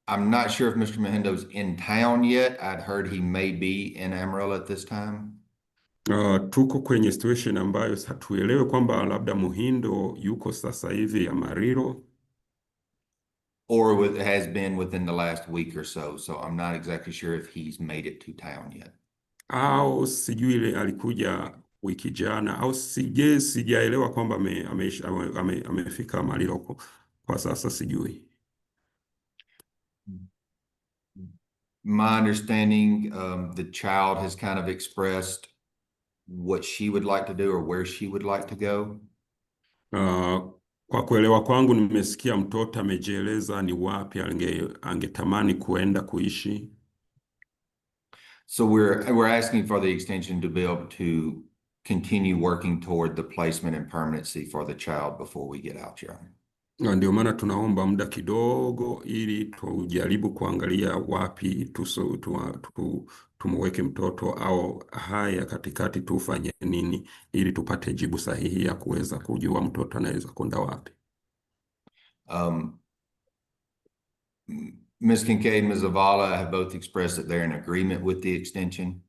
I'm not sure if Mr. Mehendo's in town yet. I'd heard he may be in Amarillo at this time. Tuko kwenye situation ambayo hatuelewe kwamba labda Muhindo yuko sasa hivi Amarillo, or has been within the last week or so. So I'm not exactly sure if he's made it to town yet. Au sijui ile alikuja wiki jana, au sijaelewa kwamba amefika Amarillo kwa sasa, sijui. My understanding, the child has kind of expressed what she would like to do or where she would like to go. Kwa kuelewa kwangu nimesikia mtoto amejieleza ni wapi angetamani kuenda kuishi. So we're asking for the extension to be able to continue working toward the placement and permanency for the child before we get out here. Ndio maana tunaomba muda kidogo ili tujaribu kuangalia wapi tumweke mtoto, au haya katikati tufanye nini ili tupate jibu sahihi ya kuweza kujua mtoto anaweza kwenda wapi. Ms. Kincaid and Ms. Zavala have both expressed that they're in agreement with the extension.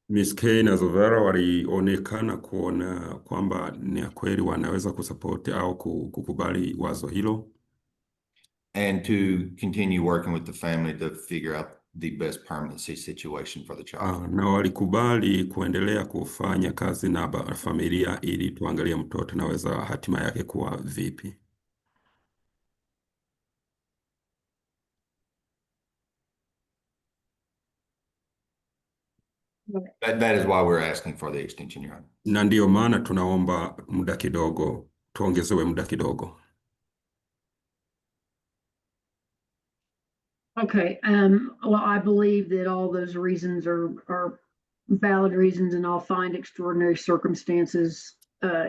Ms. K na Zavala walionekana kuona kwamba ni kweli wanaweza kusupport au kukubali wazo hilo. And to continue working with the family to figure out the best permanency situation for the child. Na walikubali kuendelea kufanya kazi na familia ili tuangalie mtoto naweza hatima yake kuwa vipi. That is why we're asking for the extension, Your Honor. Na ndio maana tunaomba muda kidogo, tuongezewe muda kidogo. Okay, well, I believe that all those reasons are valid reasons, and I'll find extraordinary circumstances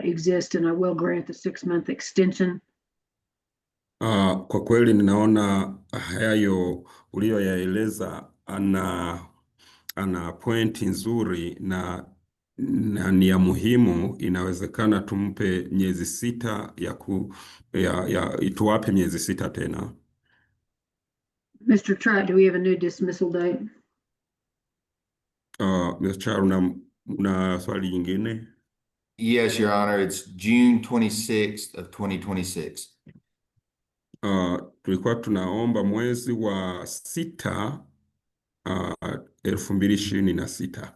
exist, and I will grant the 6-month extension. Kwa kweli ninaona hayo uliyoyaeleza ana pointi nzuri na ni ya muhimu. Inawezekana tumpe miezi 6 tuwape miezi 6 tena. Mr. Trott, do we have a new dismissal date? Mr. Chair, una swali jingine? Yes, Your Honor. It's June 26th of 2026. Tulikuwa tunaomba mwezi wa 6 2026.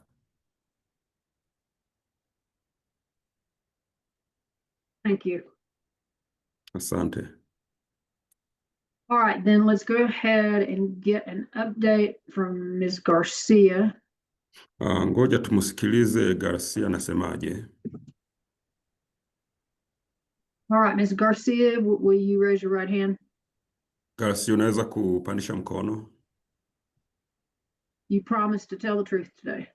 Thank you. Asante. All right, then let's go ahead and get an update from Ms. Garcia. Ngoja tumusikilize Garcia anasemaje. All right, Ms. Garcia, will you raise your right hand? Garcia, unaweza kupandisha mkono? You promised to tell the truth today.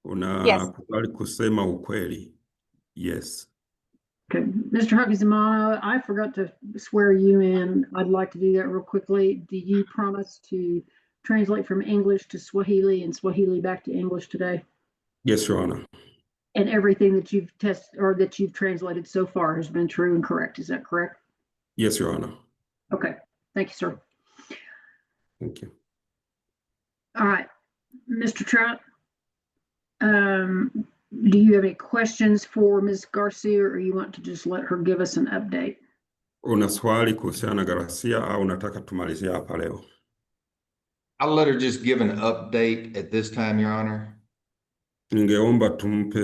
Unakubali kusema ukweli? Yes. Okay, Mr. Hakizimana, I forgot to swear you in. I'd like to do that real quickly. Do you promise to translate from English to Swahili and Swahili back to English today? Yes, Your Honor. And everything that you've tested or that you've translated so far has been true and correct. Is that correct? Yes, Your Honor. Okay, thank you, sir. Thank you. All right, Mr. Trout, do you have any questions for Ms. Garcia, or you want to just let her give us an update? Una swali kuhusiana na Garcia au unataka tumalizie hapa leo? I'll let her just give an update at this time, Your Honor. Ningeomba tumpe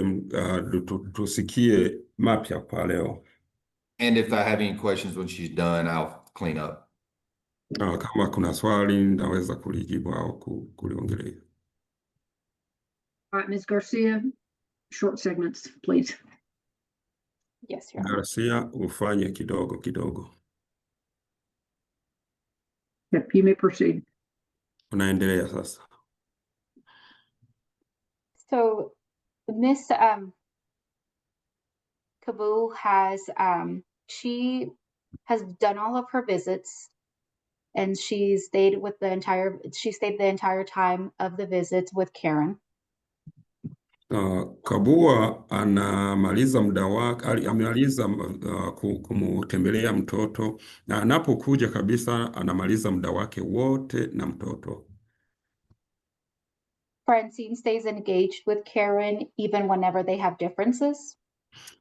tusikie mapya kwa leo. And if I have any questions when she's done, I'll clean up. Kama kuna swali naweza kulijibu au kuliongelea. All right, Ms. Garcia, short segments, please. Yes, Your Honor. Garcia, ufanye kidogo kidogo. Yep, you may proceed. Unaendelea sasa. So Miss Kabu has she has done all of her visits, and she stayed the entire time of the visits with Karen. Kabua anamaliza muda wake, amemaliza kumtembelea mtoto, na anapokuja kabisa anamaliza muda wake wote na mtoto. Francine stays engaged with Karen even whenever they have differences.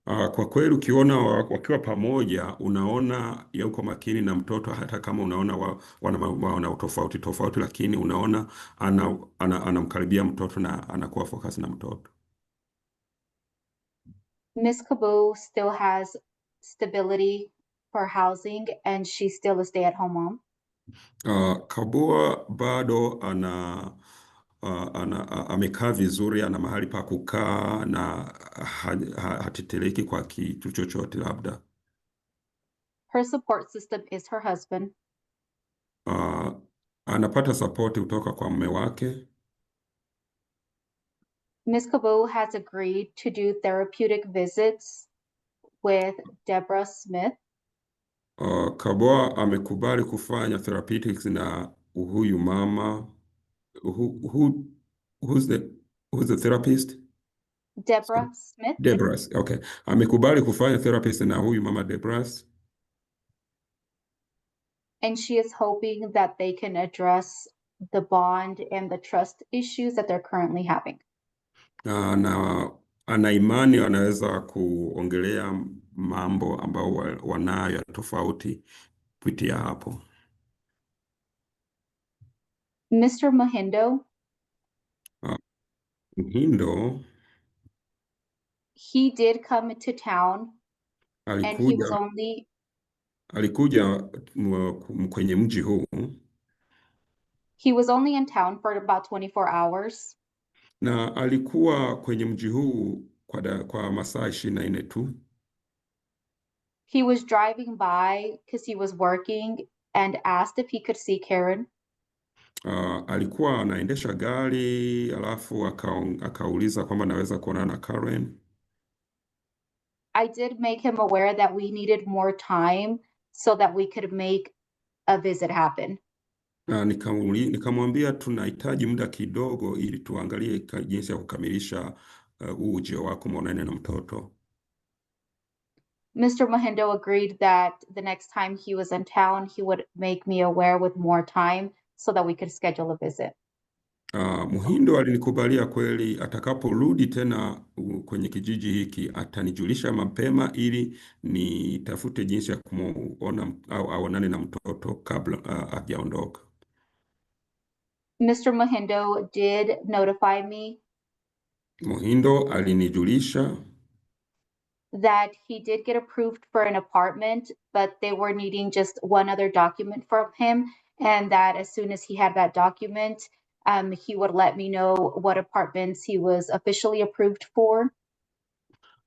Kwa kweli ukiona wakiwa pamoja unaona yuko makini na mtoto, hata kama unaona wana tofauti, lakini unaona anamkaribia mtoto na anakuwa focus na mtoto. Miss Kabu still has stability for housing, and she's still a stay-at-home mom. Kabua bado amekaa vizuri, ana mahali pa kukaa na hatiteleki kwa kitu chochote labda. Her support system is her husband. Anapata support kutoka kwa mume wake. Ms. Kabu has agreed to do therapeutic visits with Deborah Smith. Kabua amekubali kufanya therapeutics na huyu mama. Who's the therapist? Deborah Smith. Deborah, okay. Amekubali kufanya therapist na huyu mama Deborah. And she is hoping that they can address the bond and the trust issues that they're currently having. Na ana imani anaweza kuongelea mambo ambao wanayo tofauti kupitia hapo. Mr. Mahindo. Mahindo. He did come to town. Alikuja, and he was only. Alikuja kwenye mji huu. He was only in town for about 24 hours. Na alikuwa kwenye mji huu kwa masaa 24 tu. He was driving by because he was working and asked if he could see Karen. Alikuwa anaendesha gari alafu akauliza kwamba naweza kuonana na Karen. I did make him aware that we needed more time so that we could make a visit happen. Nikamwambia tunahitaji muda kidogo ili tuangalie jinsi ya kukamilisha ujio wako muonane na mtoto. Mr. Mahindo agreed that the next time he was in town, he would make me aware with more time so that we could schedule a visit. Muhindo alinikubalia kweli, atakaporudi tena kwenye kijiji hiki atanijulisha mapema ili nitafute jinsi ya kumuona au aonane na mtoto kabla hajaondoka. Mr. Mahindo did notify me. Muhindo alinijulisha that he did get approved for an apartment, but they were needing just one other document from him, and that as soon as he had that document, he would let me know what apartments he was officially approved for.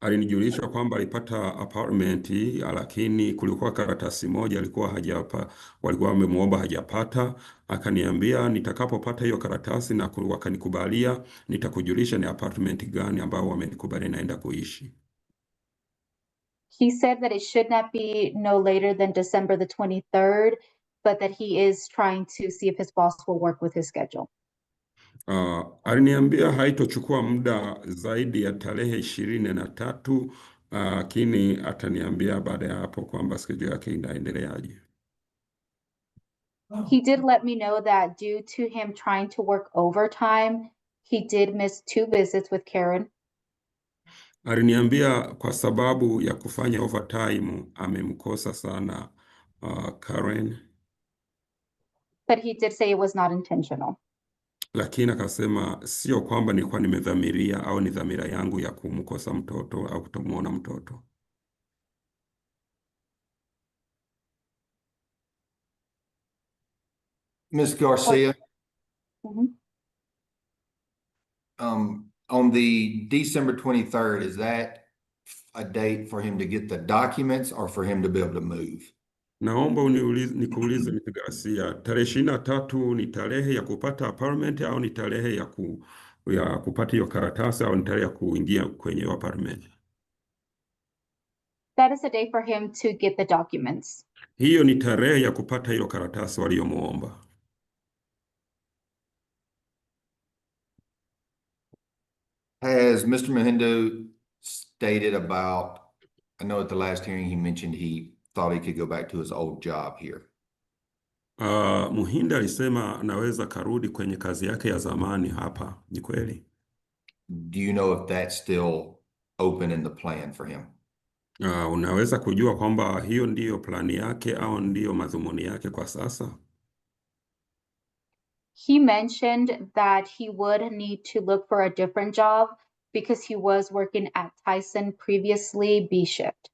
Alinijulisha kwamba alipata apartment, lakini kulikuwa karatasi moja walikuwa wamemuomba hajapata. Akaniambia nitakapopata hiyo karatasi na wakanikubalia nitakujulisha ni apartment gani ambao wamenikubalia naenda kuishi. He said that it should not be no later than December the 23rd, but that he is trying to see if his boss will work with his schedule. Aliniambia haitochukua muda zaidi ya tarehe 23, lakini ataniambia baada ya hapo kwamba schedule yake inaendeleaje. He did let me know that due to him trying to work overtime, he did miss 2 visits with Karen. Aliniambia kwa sababu ya kufanya overtime amemkosa sana Karen. but he did say it was not intentional. Lakini akasema sio kwamba nilikuwa nimedhamiria au ni dhamira yangu ya kumkosa mtoto au kutomuona mtoto. Ms. Garcia, on the December 23rd, is that a date for him to get the documents or for him to be able to move? Naomba nikuulize Ms. Garcia, tarehe 23 ni tarehe ya kupata apartment au ni tarehe ya kupata hiyo karatasi au ni tarehe ya kuingia kwenye hiyo apartment? That is a day for him to get the documents. Hiyo ni tarehe ya kupata hiyo karatasi waliomuomba. Has Mr. Mahindo stated about, I know at the last hearing he mentioned he thought he could go back to his old job here. Muhinda alisema anaweza karudi kwenye kazi yake ya zamani hapa. Ni kweli? Do you know if that's still open in the plan for him? Unaweza kujua kwamba hiyo ndiyo plani yake au ndiyo madhumuni yake kwa sasa? He mentioned that he would need to look for a different job because he was working at Tyson previously, B shift.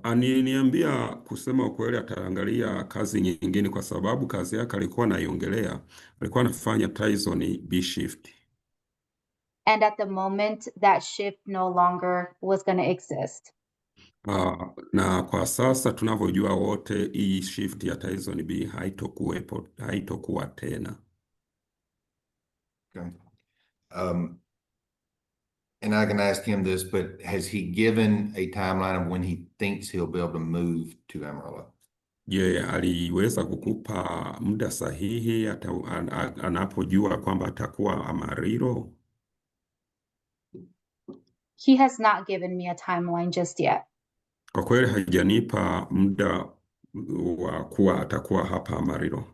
Aniniambia kusema ukweli ataangalia kazi nyingine kwa sababu kazi yake alikuwa anaiongelea, alikuwa anafanya Tyson B shift. And at the moment that shift no longer was going to exist. Na kwa sasa tunavyojua wote hii shift ya Tyson B haitokuwa tena. Okay. And I can ask him this, but has he given a timeline of when he thinks he'll be able to move to Amarillo? Je, aliweza kukupa muda sahihi anapojua kwamba atakuwa Amarillo? He has not given me a timeline just yet. Kwa kweli hajanipa muda wa kuwa atakuwa hapa Amarillo.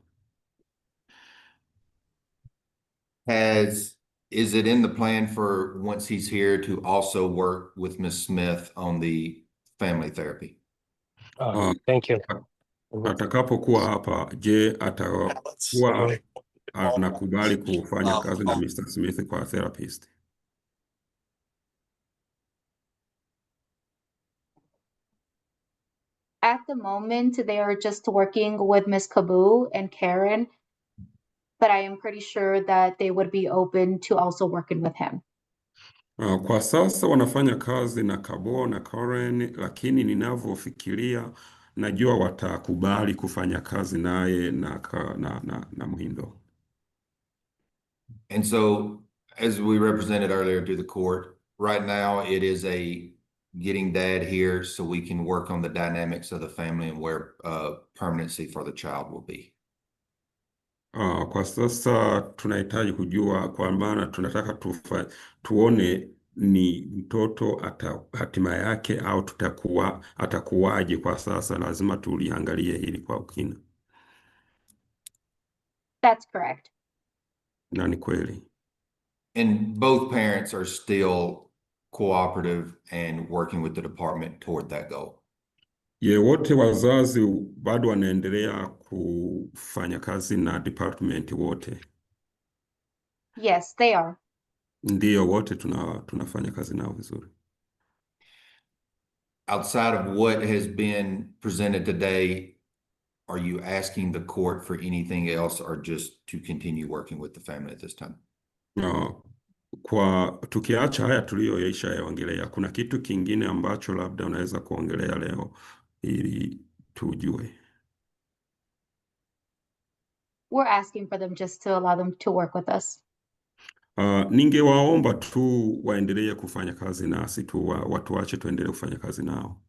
Is it in the plan for once he's here to also work with Ms. Smith on the family therapy? Thank you. Atakapokuwa hapa, je, atakuwa anakubali kufanya kazi na Mr. Smith kwa therapist? At the moment, they are just working with Ms. Kaboo and Karen, but I am pretty sure that they would be open to also working with him. Kwa sasa wanafanya kazi na Kabo na Karen, lakini ninavyofikiria najua watakubali kufanya kazi naye na Muhindo. And so, as we represented earlier to the court, right now it is getting dad here so we can work on the dynamics of the family and where permanency for the child will be. Kwa sasa tunahitaji kujua, kwa maana tunataka tuone ni mtoto hatima yake au atakuwaje. Kwa sasa lazima tuliangalie hili kwa ukina. That's correct. Na ni kweli. And both parents are still cooperative and working with the department toward that goal. Ye, wote wazazi bado wanaendelea kufanya kazi na department wote? Yes, they are. Ndiyo, wote tunafanya kazi nao vizuri. Outside of what has been presented today, are you asking the court for anything else or just to continue working with the family at this time? No. Kwa tukiacha haya tuliyoisha yaongelea, kuna kitu kingine ambacho labda unaweza kuongelea leo ili tujue? We're asking for them just to allow them to work with us. Ningewaomba tu waendelee kufanya kazi nasi tu, watuache tuendelee kufanya kazi nao.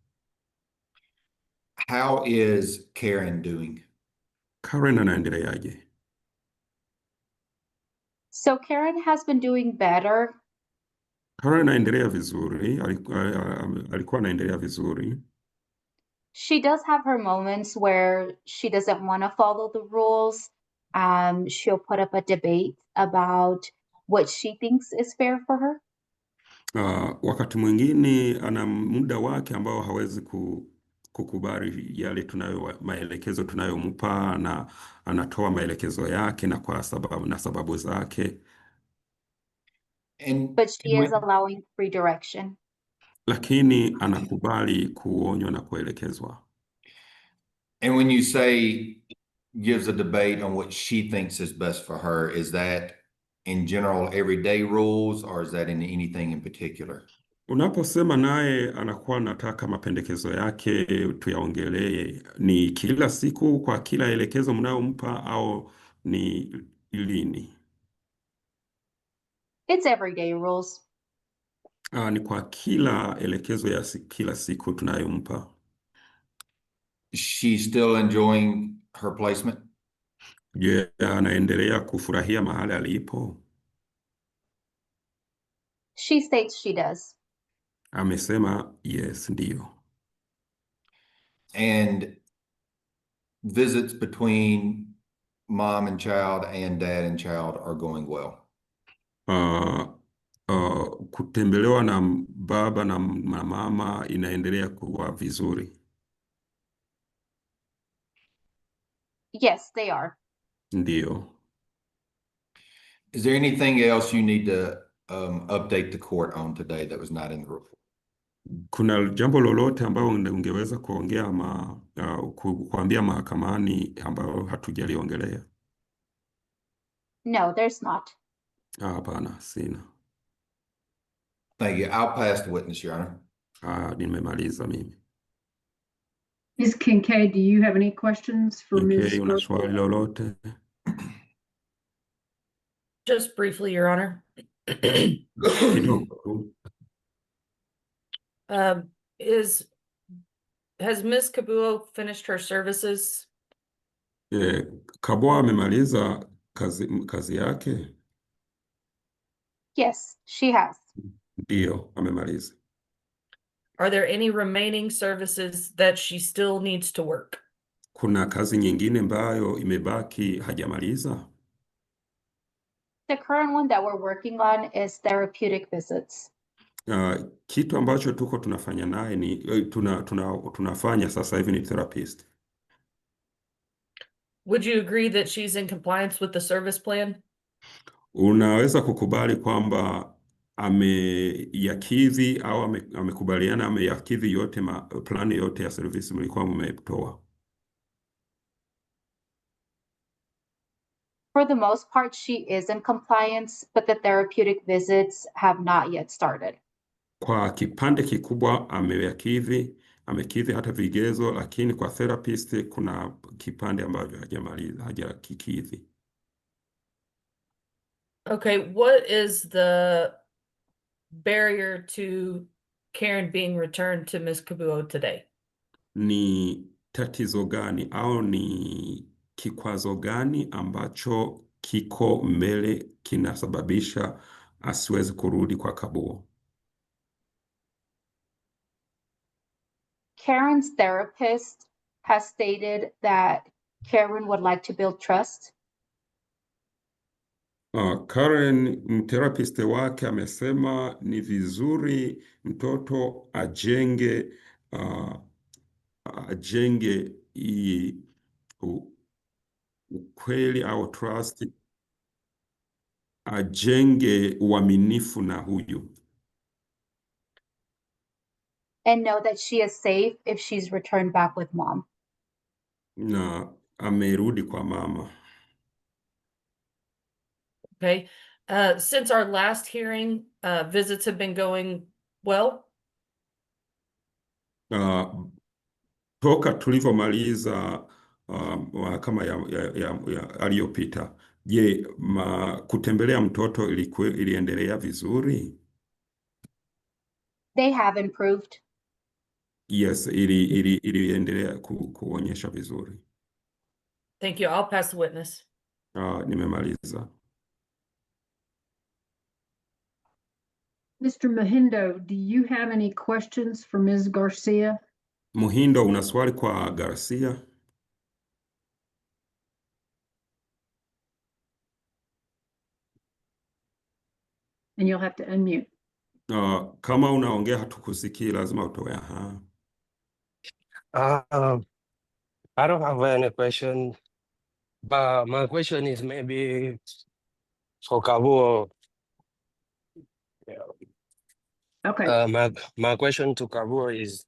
How is Karen doing? Karen anaendeleaje? So Karen has been doing better. Karen anaendelea vizuri, alikuwa anaendelea vizuri. She does have her moments where she doesn't want to follow the rules. She'll put up a debate about what she thinks is fair for her. Wakati mwingine ana muda wake ambao hawezi kukubali yale maelekezo tunayompa, na anatoa maelekezo yake na kwa sababu zake. But she is allowing free direction. Lakini anakubali kuonywa na kuelekezwa. And when you say gives a debate on what she thinks is best for her, is that in general everyday rules, or is that in anything in particular? Unaposema naye anakuwa anataka mapendekezo yake tuyaongelee, ni kila siku kwa kila elekezo mnayompa au ni lini? It's everyday rules. Ni kwa kila elekezo ya kila siku tunayompa. She's still enjoying her placement? Je, anaendelea kufurahia mahali alipo? She states she does. Amesema yes, ndiyo. And visits between mom and child and dad and child are going well? Kutembelewa na baba na mama inaendelea kuwa vizuri. Yes, they are. Ndiyo. Is there anything else you need to update the court on today that was not in the report? Kuna jambo lolote ambao ungeweza kuongea kuambia mahakamani ambao hatujaliongelea? No, there's not. Hapana, sina. Thank you. I'll pass the witness, Your Honor. Nimemaliza mimi. Ms. Kincaid, do you have any questions for Ms. Una swali lolote? Just briefly, Your Honor. Has Ms. Kabuo finished her services? Kabuo amemaliza kazi yake? Yes, she has. Ndiyo, amemaliza. Are there any remaining services that she still needs to work? Kuna kazi nyingine ambayo imebaki hajamaliza? The current one that we're working on is therapeutic visits. Kitu ambacho tuko tunafanya naye ni tunafanya sasa hivi ni therapist. Would you agree that she's in compliance with the service plan? Unaweza kukubali kwamba ameyakidhi au amekubaliana ameyakidhi yote plani yote ya service mlikuwa mmetoa? For the most part, she is in compliance, but the therapeutic visits have not yet started. Kwa kipande kikubwa amekidhi hata vigezo, lakini kwa therapist kuna kipande ambavyo hajakikidhi. Okay, what is the barrier to Karen being returned to Ms. Kabuo today? Ni tatizo gani au ni kikwazo gani ambacho kiko mbele kinasababisha asiwezi kurudi kwa Kabuo? Karen's therapist has stated that Karen would like to build trust. Karen, therapist wake amesema ni vizuri mtoto ajenge ukweli au trust, ajenge uaminifu na huyu. And know that she is safe if she's returned back with mom. Na amerudi kwa mama. Okay. Since our last hearing, visits have been going well? Toka tulivyomaliza mahakama aliyopita, je, kutembelea mtoto iliendelea vizuri? They have improved. Yes, iliendelea kuonyesha vizuri. Thank you. I'll pass the witness. Nimemaliza. Mr. Mahindo, do you have any questions for Ms. Garcia? Muhindo, una swali kwa Garcia? And you'll have to unmute. Kama unaongea hatukusikii, lazima utoe aha. I don't have any question, but my question is maybe for Kabuo. Okay, My question to Kabuo is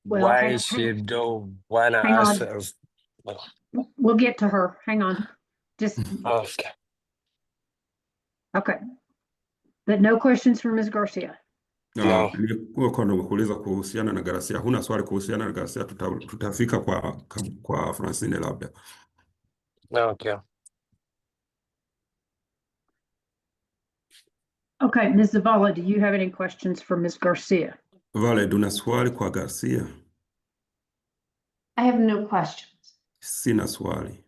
well, why she don't wanna hang ask on. us? We'll get to her. Hang on. Just, Okay. okay. But no questions for Ms. Garcia. No. Nilikuwa kuuliza kuhusiana na Garcia. Huna swali kuhusiana na Garcia, tutafika kwa Francine labda. Okay. Okay, Ms. Zavala, do you have any questions for Ms. Garcia? Vale, una swali kwa Garcia? I have no questions. Sina swali.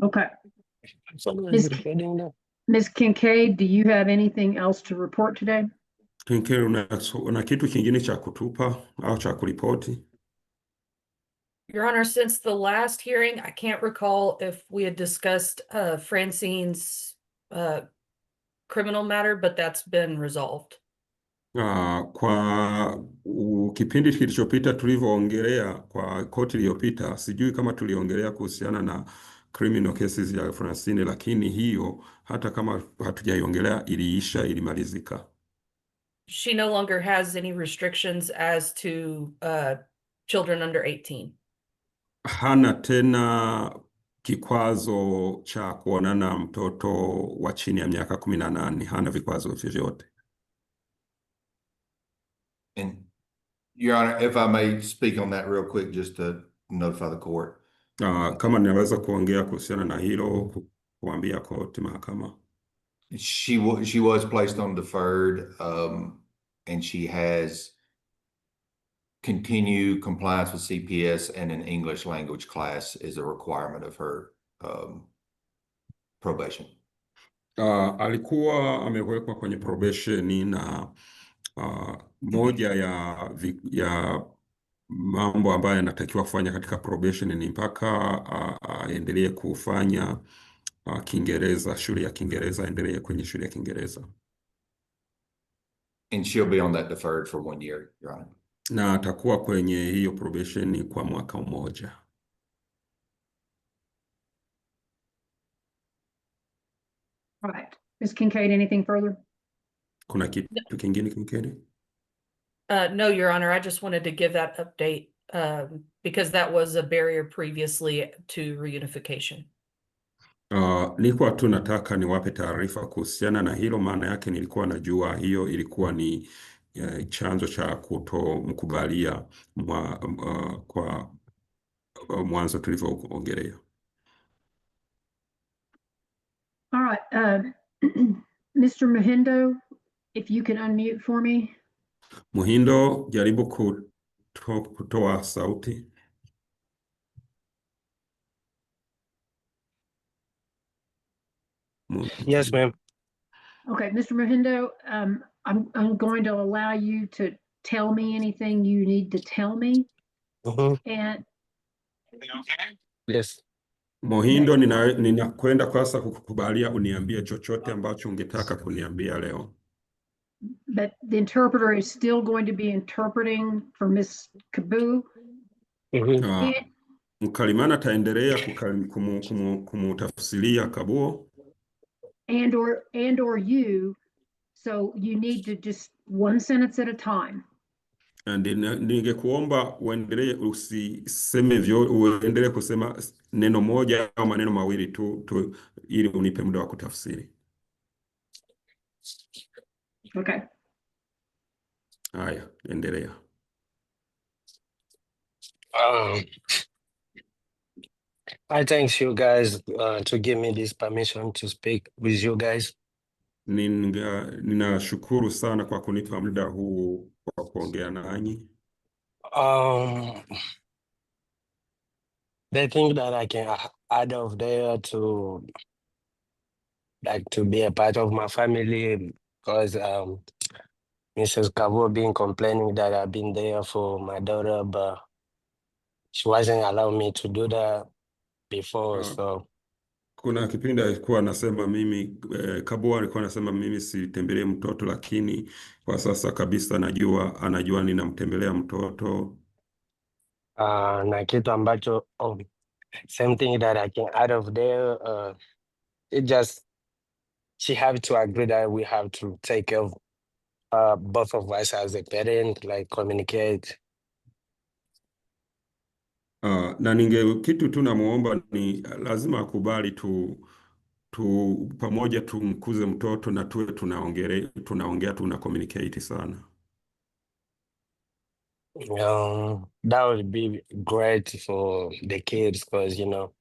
Okay. Ms. Kincaid, do you have anything else to report today? Kincaid, una kitu kingine cha kutupa au cha kuripoti? Your Honor, since the last hearing, I can't recall if we had discussed Francine's criminal matter, but that's been resolved. Kwa kipindi kilichopita tulivyoongelea kwa koti iliyopita, sijui kama tuliongelea kuhusiana na criminal cases ya Francine, lakini hiyo hata kama hatujaiongelea iliisha, ilimalizika. She no longer has any restrictions as to children under 18. Hana tena kikwazo cha kuonana mtoto wa chini ya miaka 18, hana vikwazo vyovyote. And Your Honor, if I may speak on that real quick, just to notify the court. Kama ninaweza kuongea kuhusiana na hilo, kuambia koti mahakama. She was placed on deferred, and she has continued compliance with CPS, and an English language class is a requirement of her probation. Alikuwa amewekwa kwenye probation na moja ya mambo ambayo anatakiwa kufanya katika probation ni mpaka aendelee kufanya Kiingereza, shule ya Kiingereza, aendelee kwenye shule ya Kiingereza. And she'll be on that deferred for 1 year, Your Honor. Na atakuwa kwenye hiyo probation kwa mwaka mmoja. All right. Ms. Kincaid, anything further? Kuna kitu kingine Kincaid? No, Your Honor, I just wanted to give that update because that was a barrier previously to reunification. Nilikuwa tu nataka niwape taarifa kuhusiana na hilo, maana yake nilikuwa najua hiyo ilikuwa ni chanzo cha kutomkubalia kwa mwanzo tulivyoongelea. All right. Mr. Mahindo, if you can unmute for me. Muhindo, jaribu kutoa sauti. Yes, ma'am. Okay, Mr. Mahindo, I'm going to allow you to tell me anything you need to tell me. And yes. Muhindo, ninakwenda kwasa kukubalia uniambie chochote ambacho ungetaka kuniambia leo. But the interpreter is still going to be interpreting for Ms. Kabu. Mkalimana taendelea kumutafsiria Kabuo. And or you, so you need to just one sentence at a time. And ningekuomba uendelee, usiseme uendelee kusema neno moja au maneno mawili tu ili unipe muda wa kutafsiri. Okay. Haya, endelea. I thank you guys to give me this permission to speak with you guys. Ninashukuru sana kwa kunipa muda huu wa kuongea nanyi. They think that I can add of there to be a part of my family because Mrs. Kavo been complaining that I've been there for my daughter, but she wasn't allowing me to do that before. So Kuna kipindi alikuwa anasema mimi Kabua alikuwa anasema mimi sitembelee mtoto, lakini kwa sasa kabisa anajua ninamtembelea mtoto. Na kitu ambacho same thing that I can add of there, it just she have to agree that we have to take care of both of us as a parent, like communicate. Na kitu tu namuomba ni lazima akubali tu pamoja tumkuze mtoto na tuwe tunaongea tuna communicate sana. That would be great for the kids because, you know,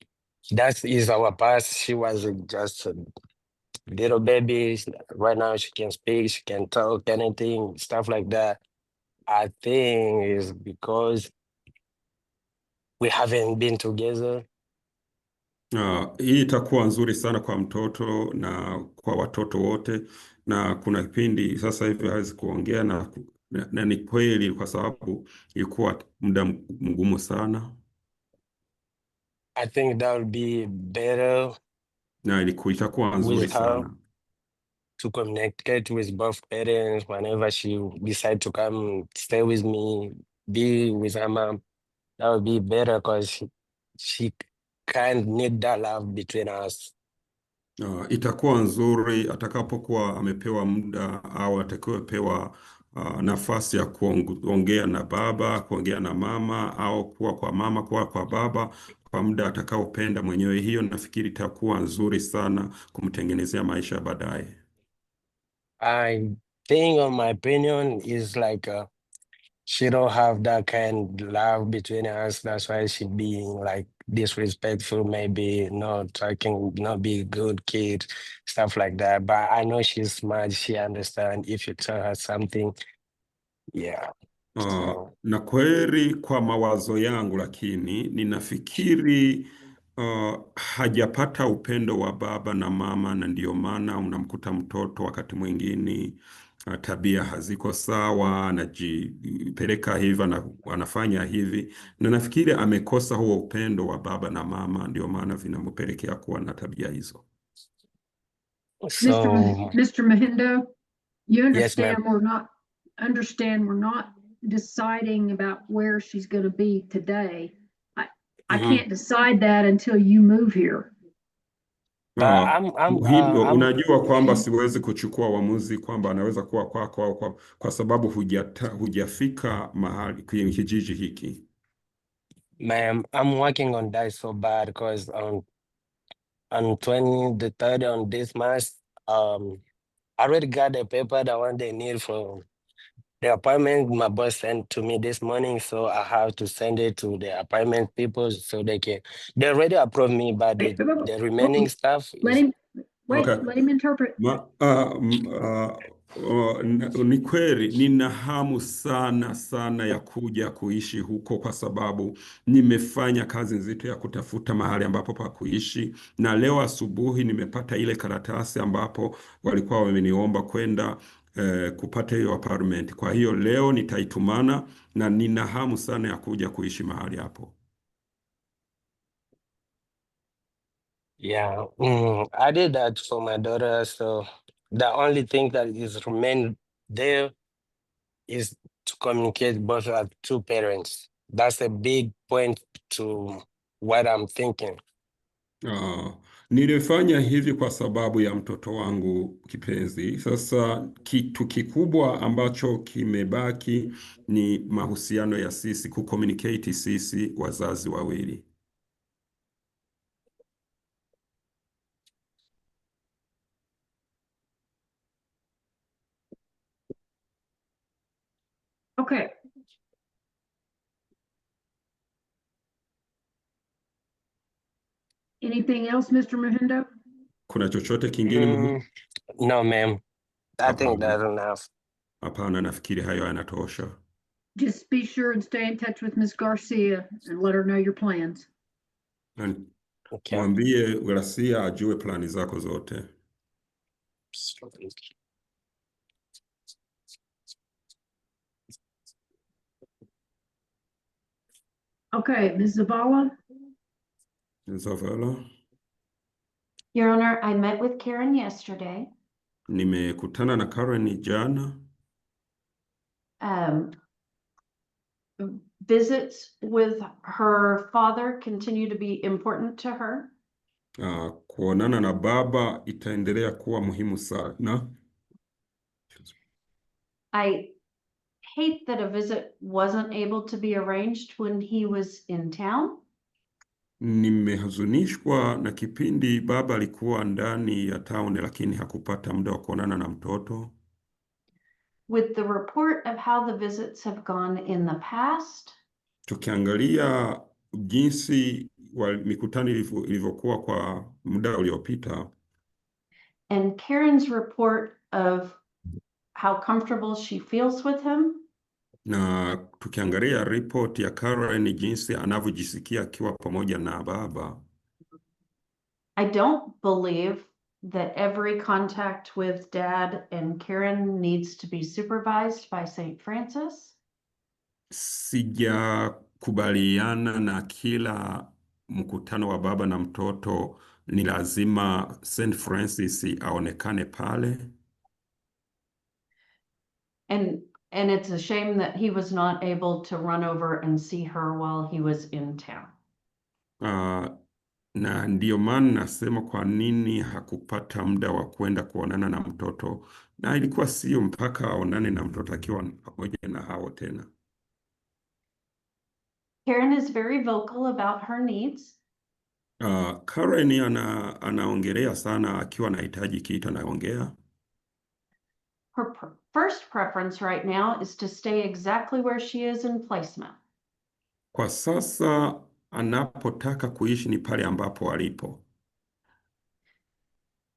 that is our past. She was just a little baby. Right now she can speak, she can talk, anything, stuff like that. I think is because we haven't been together. Hii itakuwa nzuri sana kwa mtoto na kwa watoto wote, na kuna kipindi sasa hivi hawezi kuongea na ni kweli kwa sababu ilikuwa muda mgumu sana. I think that would be better Na itakuwa nzuri with her sana to communicate with both parents whenever she decide to come stay with me, be with her mom. That would be better because she can't need that love between us. Itakuwa nzuri atakapokuwa amepewa muda au atakayopewa nafasi ya kuongea na baba, kuongea na mama, au kuwa kwa mama, kuwa kwa baba kwa muda atakaopenda mwenyewe. Hiyo nafikiri itakuwa nzuri sana kumtengenezea maisha baadaye. I think, on my opinion, is like she don't have that kind of love between us. That's why she being like disrespectful, maybe not talking, not be a good kid, stuff like that. But I know she's smart. She understands if you tell her something. Yeah. Na kweli kwa mawazo yangu, lakini ninafikiri hajapata upendo wa baba na mama, na ndio maana unamkuta mtoto wakati mwingine tabia haziko sawa, anajipeleka hivi na anafanya hivi, na nafikiri amekosa huo upendo wa baba na mama, ndio maana vinampelekea kuwa na tabia hizo. Mr. Mahindo, you Yes, ma'am. understand we're not deciding about where she's going to be today. I can't decide that until you move here. Unajua kwamba siwezi kuchukua uamuzi kwamba anaweza kuwa kwako au kwa sababu hujafika mahali kwenye kijiji hiki. Ma'am, I'm working on that so bad because on 23rd on this month, I already got the paper that one they need for the appointment my boss sent to me this morning, so I have to send it to the appointment people so they already approved me, but the remaining stuff Let him interpret. Ni kweli nina hamu sana ya kuja kuishi huko, kwa sababu nimefanya kazi nzito ya kutafuta mahali ambapo pa kuishi, na leo asubuhi nimepata ile karatasi ambapo walikuwa wameniomba kwenda kupata hiyo apartment. Kwa hiyo leo nitaitumana na nina hamu sana ya kuja kuishi mahali hapo. Yeah, I did that for my daughter. So the only thing that is remain there is to communicate both our two parents. That's a big point to what I'm thinking. Nilifanya hivi kwa sababu ya mtoto wangu kipenzi. Sasa kitu kikubwa ambacho kimebaki ni mahusiano ya sisi, kucommunicate sisi wazazi wawili. Okay. Anything else, Mr. Mahindo? Kuna chochote kingine? No, ma'am. I think that's enough. Hapana, nafikiri hayo yanatosha. Just be sure and stay in touch with Ms. Garcia and let her know your plans. Okay. Mwambie Garcia ajue plani zako zote. Okay, Ms. Zavala? Ms. Zavala? Your Honor, I met with Karen yesterday. Nimekutana na Karen jana. Visits with her father continue to be important to her. Kuonana na baba itaendelea kuwa muhimu sana. I hate that a visit wasn't able to be arranged when he was in town. Nimehuzunishwa na kipindi baba alikuwa ndani ya town lakini hakupata muda wa kuonana na mtoto. With the report of how the visits have gone in the past, Tukiangalia jinsi mikutano ilivyokuwa kwa muda uliopita, and Karen's report of how comfortable she feels with him, na tukiangalia report ya Karen jinsi anavyojisikia akiwa pamoja na baba, I don't believe that every contact with Dad and Karen needs to be supervised by St. Francis. Sijakubaliana na kila mkutano wa baba na mtoto ni lazima St. Francis aonekane pale. And it's a shame that he was not able to run over and see her while he was in town. Na ndiyo maana nasema kwa nini hakupata muda wa kwenda kuonana na mtoto, na ilikuwa sio mpaka aonane na mtoto akiwa pamoja na hao tena. Karen is very vocal about her needs. Karen anaongelea sana akiwa anahitaji kitu anaongea. Her first preference right now is to stay exactly where she is in placement. Kwa sasa anapotaka kuishi ni pale ambapo alipo.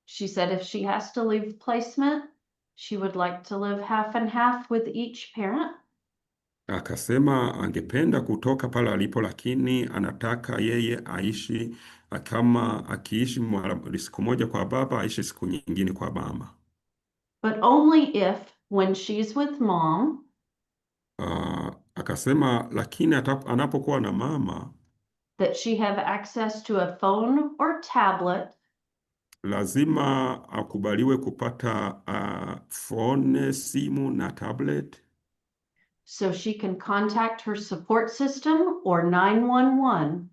She said if she has to leave placement, she would like to live half and half with each parent. Akasema angependa kutoka pale alipo, lakini anataka yeye aishi kama akiishi siku moja kwa baba, aishi siku nyingine kwa mama. But only if when she's with mom, akasema lakini anapokuwa na mama, that she have access to a phone or tablet, lazima akubaliwe kupata phone, simu na tablet, so she can contact her support system or 911,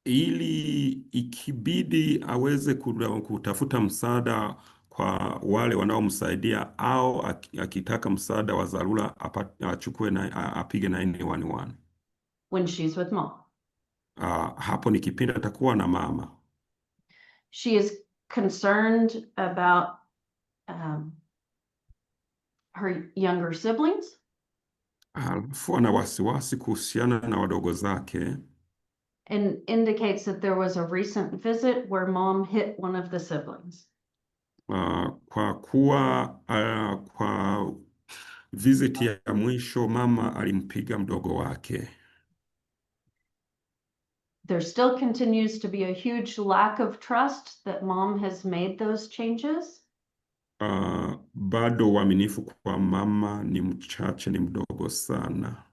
ili ikibidi aweze kutafuta msaada kwa wale wanaomsaidia, au akitaka msaada wa dharura achukue na apige 911 when she's with mom. Hapo ni kipindi atakuwa na mama. She is concerned about her younger siblings. Alafu ana wasiwasi kuhusiana na wadogo zake. And indicates that there was a recent visit where mom hit one of the siblings. Kwa kuwa kwa visit ya mwisho mama alimpiga mdogo wake. There still continues to be a huge lack of trust that mom has made those changes. Bado uaminifu kwa mama ni mchache, ni mdogo sana.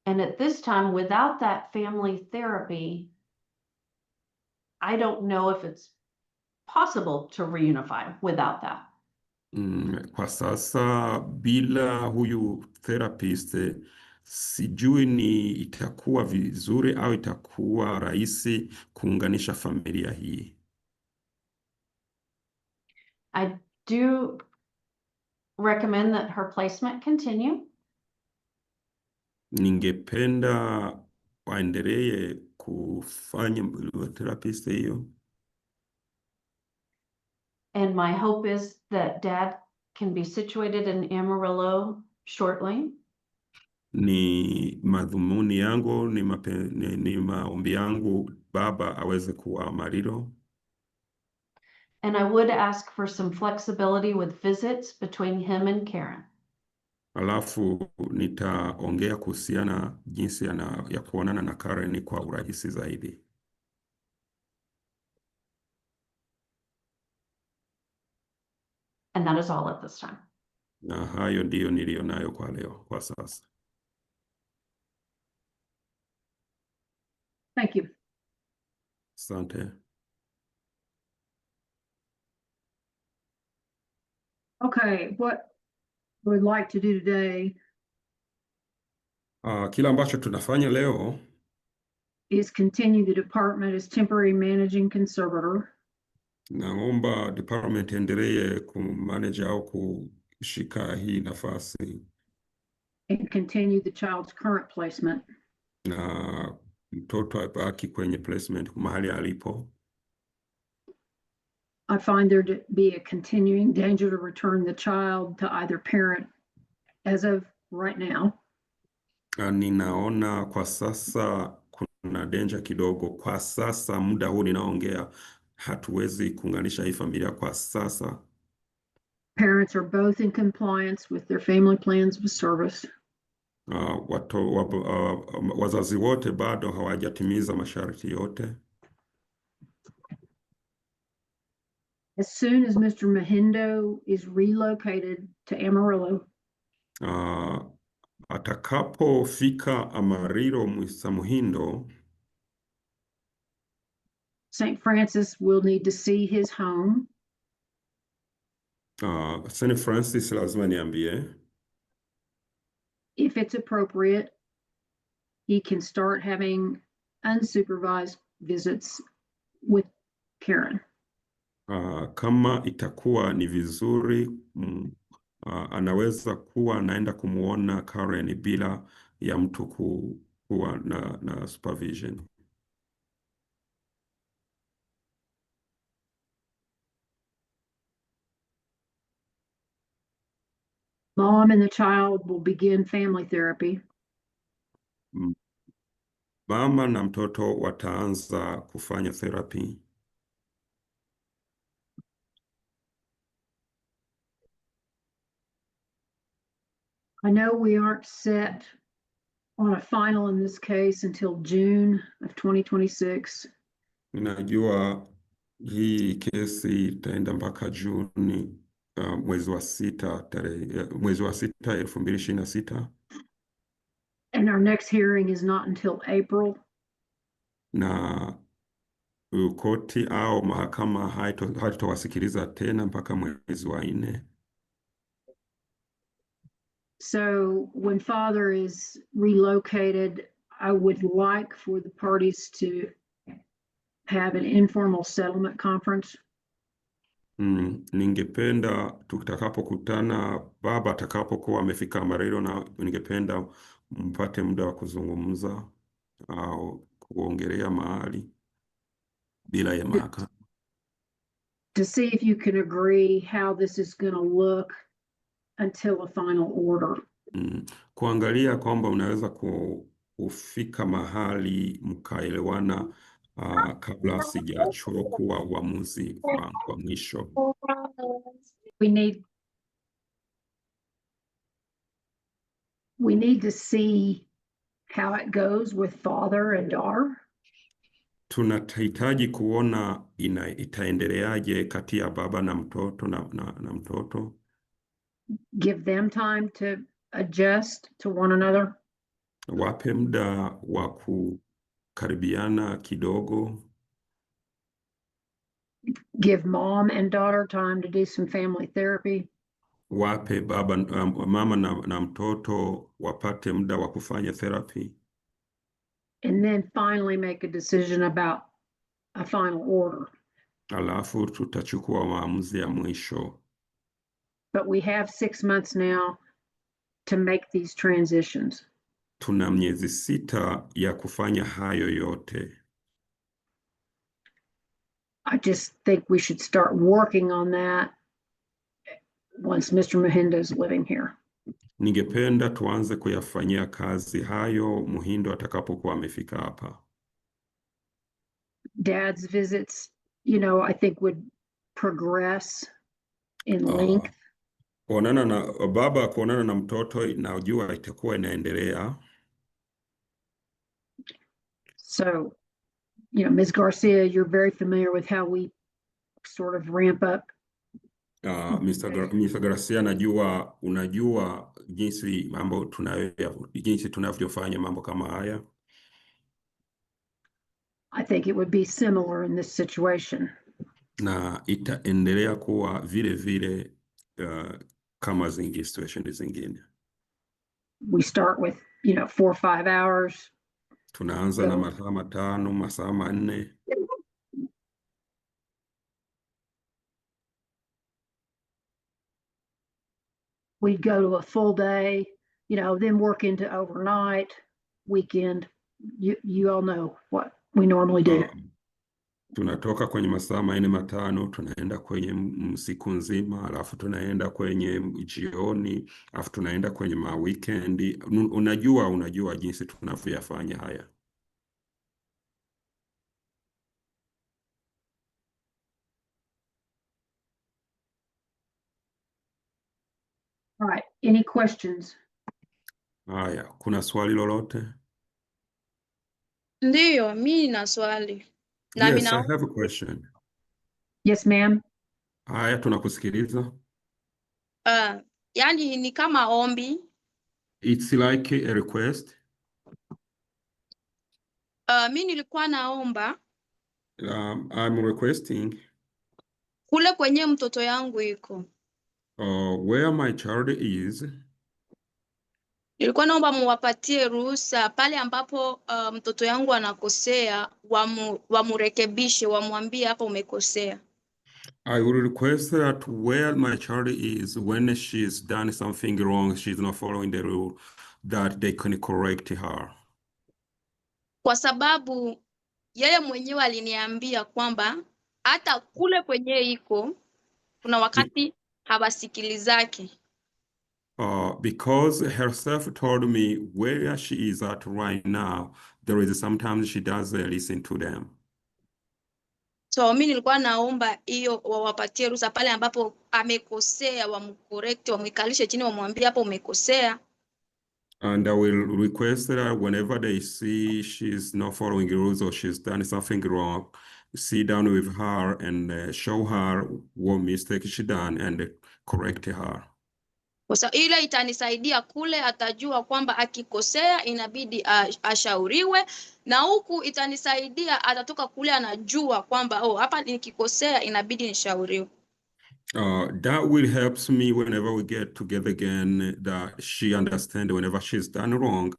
And at this time, without that family therapy, I don't know if it's possible to reunify without that. Kwa sasa bila huyu therapist sijui ni itakuwa vizuri au itakuwa rahisi kuunganisha familia hii. I do recommend that her placement continue. Ningependa waendelee kufanya therapist hiyo. And my hope is that Dad can be situated in Amarillo shortly. Ni madhumuni yangu, ni maombi yangu baba aweze kuwa Amarillo. And I would ask for some flexibility with visits between him and Karen. Alafu nitaongea kuhusiana jinsi ya kuonana na Karen kwa urahisi zaidi. And that is all at this time. Na hayo ndiyo niliyo nayo kwa leo, kwa sasa. Thank you. Asante. Okay, what we'd like to do today Kila ambacho tunafanya leo is continue the department as temporary managing conservator naomba department endelee kumanage au kushika hii nafasi and continue the child's current placement. na mtoto abaki kwenye placement mahali alipo. I find there to be a continuing danger to return the child to either parent as of right now. Ninaona kwa sasa kuna danger kidogo. Kwa sasa muda huu ninaongea hatuwezi kuunganisha hii familia kwa sasa. Parents are both in compliance with their family plans of service. Wazazi wote bado hawajatimiza masharti yote. As soon as Mr. Mahindo is relocated to Amarillo, atakapofika Amarillo Muhindo, St. Francis will need to see his home. St. Francis lazima niambie. If it's appropriate, he can start having unsupervised visits with Karen. Kama itakuwa ni vizuri, anaweza kuwa anaenda kumuona Karen bila ya mtu kuwa na supervision. Mom and the child will begin family therapy. Mama na mtoto wataanza kufanya therapy. I know we aren't set on a final in this case until June of 2026. Ninajua hii kesi itaenda mpaka Juni, mwezi wa sita 2026. And our next hearing is not until April. Na koti au mahakama haitowasikiliza tena mpaka mwezi wa 4. So when father is relocated, I would like for the parties to have an informal settlement conference. Ningependa tutakapokutana, baba atakapokuwa amefika Amarillo, na ningependa mpate muda wa kuzungumza au kuongelea mahali bila ya mahakama. To see if you can agree how this is going to look until a final order. Kuangalia kwamba unaweza kufika mahali mkaelewana kabla sijachukua uamuzi wa mwisho. We need to see how it goes with father and daughter. Tunahitaji kuona itaendeleaje kati ya baba na mtoto na mtoto. Give them time to adjust to one another. Wape muda wa kukaribiana kidogo. Give mom and daughter time to do some family therapy. Wape mama na mtoto wapate muda wa kufanya therapy. And then finally make a decision about a final order. Alafu tutachukua maamuzi ya mwisho. But we have 6 months now to make these transitions. Tuna miezi 6 ya kufanya hayo yote. I just think we should start working on that once Mr. Mahindo is living here. Ningependa tuanze kuyafanyia kazi hayo Muhindo atakapokuwa amefika hapa. Dad's visits, I think would progress in length. Kuonana na mtoto najua itakuwa inaendelea. So, Ms. Garcia, you're very familiar with how we sort of ramp up. Mr. Garcia, unajua jinsi tunavyofanya mambo kama haya. I think it would be similar in this situation. Na itaendelea kuwa vile vile kama situation zingine. We start with, 4 or 5 hours. Tunaanza na masaa matano, masaa manne. We'd go to a full day, then work into overnight, weekend. You all know what we normally do. Tunatoka kwenye masaa manne matano, tunaenda kwenye siku nzima, alafu tunaenda kwenye jioni, alafu tunaenda kwenye weekendi. Unajua jinsi tunavyoyafanya haya. All right, any questions? Haya, kuna swali lolote? Ndiyo, mi nina swali. Na Yes, I have a question. Yes, ma'am. Haya, tunakusikiliza. Yani ni kama ombi. It's like a request. Mi nilikuwa naomba I'm requesting kule kwenye mtoto yangu iko. where my child is. Nilikuwa naomba muwapatie ruhusa pale ambapo mtoto yangu anakosea, wamurekebishe, wamwambie hapa umekosea. I will request that where my child is, when she's done something wrong, she's not following the rule, that they can correct her. Kwa sababu yeye mwenyewe aliniambia kwamba hata kule kwenye iko kuna wakati hawasikilizaki. Because herself told me where she is at right now, there is sometimes she doesn't listen to them. So mimi nilikuwa naomba hiyo wawapatie ruhusa pale ambapo amekosea, wamcorrect, wamwikalishe chini, wamwambie hapo umekosea. And I will request that whenever they see she's not following the rules or she's done something wrong, sit down with her and show her what mistake she done and correct her. Kwa sababu ile itanisaidia kule, atajua kwamba akikosea inabidi ashauriwe, na huku itanisaidia atatoka kule anajua kwamba hapa nikikosea inabidi nishauriwe. That will help me whenever we get together again, that she understands whenever she's done wrong.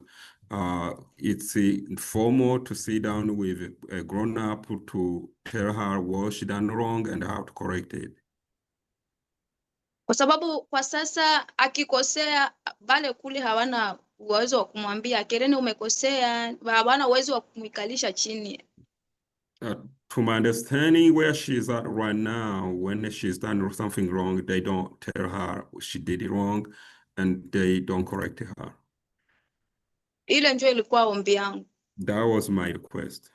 It's formal to sit down with a grown-up to tell her what she done wrong and how to correct it. Kwa sababu kwa sasa akikosea wale kule hawana uwezo wa kumwambia Kereni umekosea, hawana uwezo wa kumwikalisha chini. To my understanding, where she's at right now, when she's done something wrong, they don't tell her she did it wrong and they don't correct her. Ile ndio ilikuwa ombi yangu. That was my request.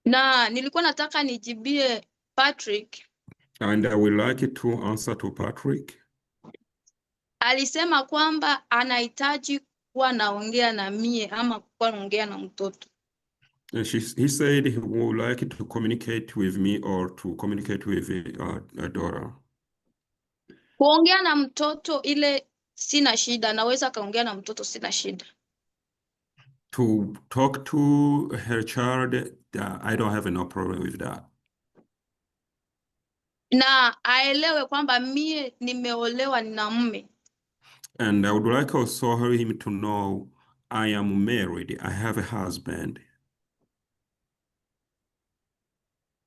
Na nilikuwa nataka nijibie Patrick. And I would like to answer to Patrick. Alisema kwamba anahitaji kuwa naongea na mie ama kuwa naongea na mtoto. He said he would like to communicate with me or to communicate with a daughter. Kuongea na mtoto ile sina shida, naweza kaongea na mtoto sina shida. To talk to her child, I don't have no problem with that. Na aelewe kwamba mie nimeolewa na mume. And I would like also him to know I am married. I have a husband.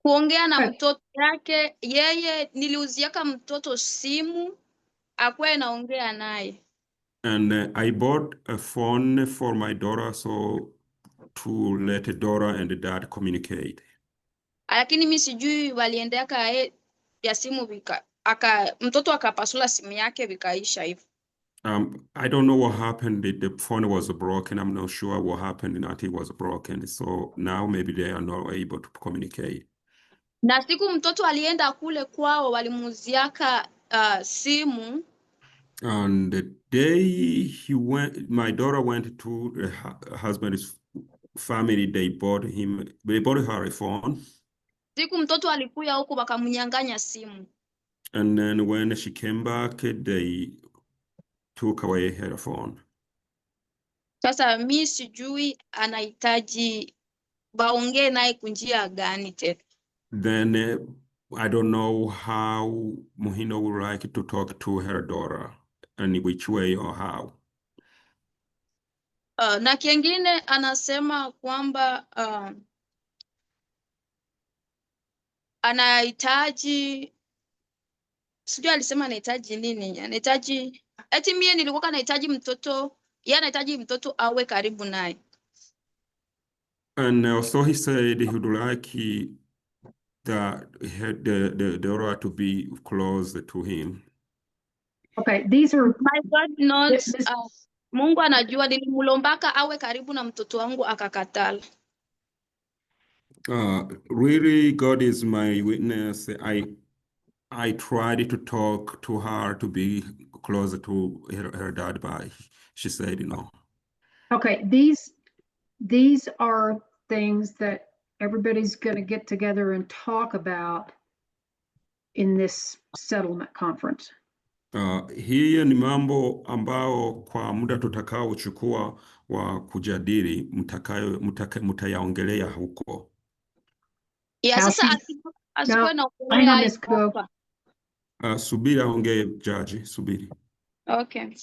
Kuongea na mtoto yake, yeye niliuziaka mtoto simu, akwe naongea naye. And I bought a phone for my daughter so to let the daughter and the dad communicate. Lakini mimi sijui waliendeaka ya simu mtoto akapasula simu yake vikaisha hivyo. I don't know what happened. The phone was broken. I'm not sure what happened until it was broken. So now maybe they are not able to communicate. Na siku mtoto alienda kule kwao walimuziaka simu. And the day my daughter went to her husband's family, they bought her a phone. Siku mtoto alikuya huku wakamnyang'anya simu. And then when she came back, they took away her phone. Sasa mi sijui anahitaji baongee naye kunjia gani tena. Then I don't know how Muhino would like to talk to her daughter, and which way or how. Na kingine anasema kwamba anahitaji, sijui alisema anahitaji nini, anahitaji eti mie nilikuwa nahitaji mtoto, yeye anahitaji mtoto awe karibu naye. And also he said he would like the daughter to be close to him. Okay, these are My God knows, Mungu anajua nilimulombaka awe karibu na mtoto wangu akakatala. Really, God is my witness. I tried to talk to her to be closer to her dad, but she said no. Okay, these are things that everybody's going to get together and talk about in this settlement conference. Hii ni mambo ambao kwa muda tutakao uchukua wa kujadili mtayaongelea huko. Ya sasa asikuwe na uongelea hapa. Subiri aongee jaji, subiri. Okay.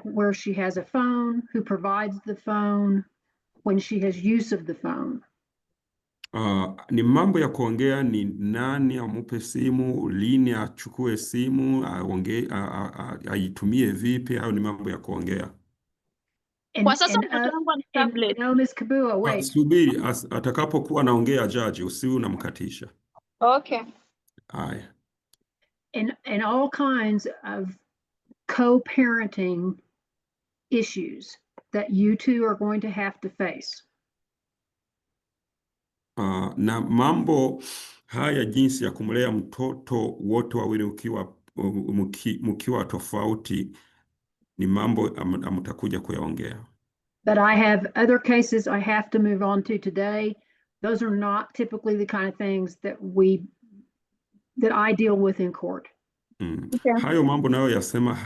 Where she has a phone, who provides the phone, when she has use of the phone. Ni mambo ya kuongea, ni nani amupe simu, lini achukue simu, aitumie vipi, au ni mambo ya kuongea. Kwa sasa mtoto wangu ana tablet. No, Ms. Kabua, wait. Subiri, atakapokuwa naongea jaji, usiwe unamkatisha. Okay. Haya. And all kinds of co-parenting issues that you two are going to have to face. Na mambo haya jinsi ya kumlea mtoto wote wawili mkiwa tofauti ni mambo mtakuja kuyaongea. But I have other cases I have to move on to today. Those are not typically the kind of things that I deal with in court. Okay. Hayo mambo nayo yasema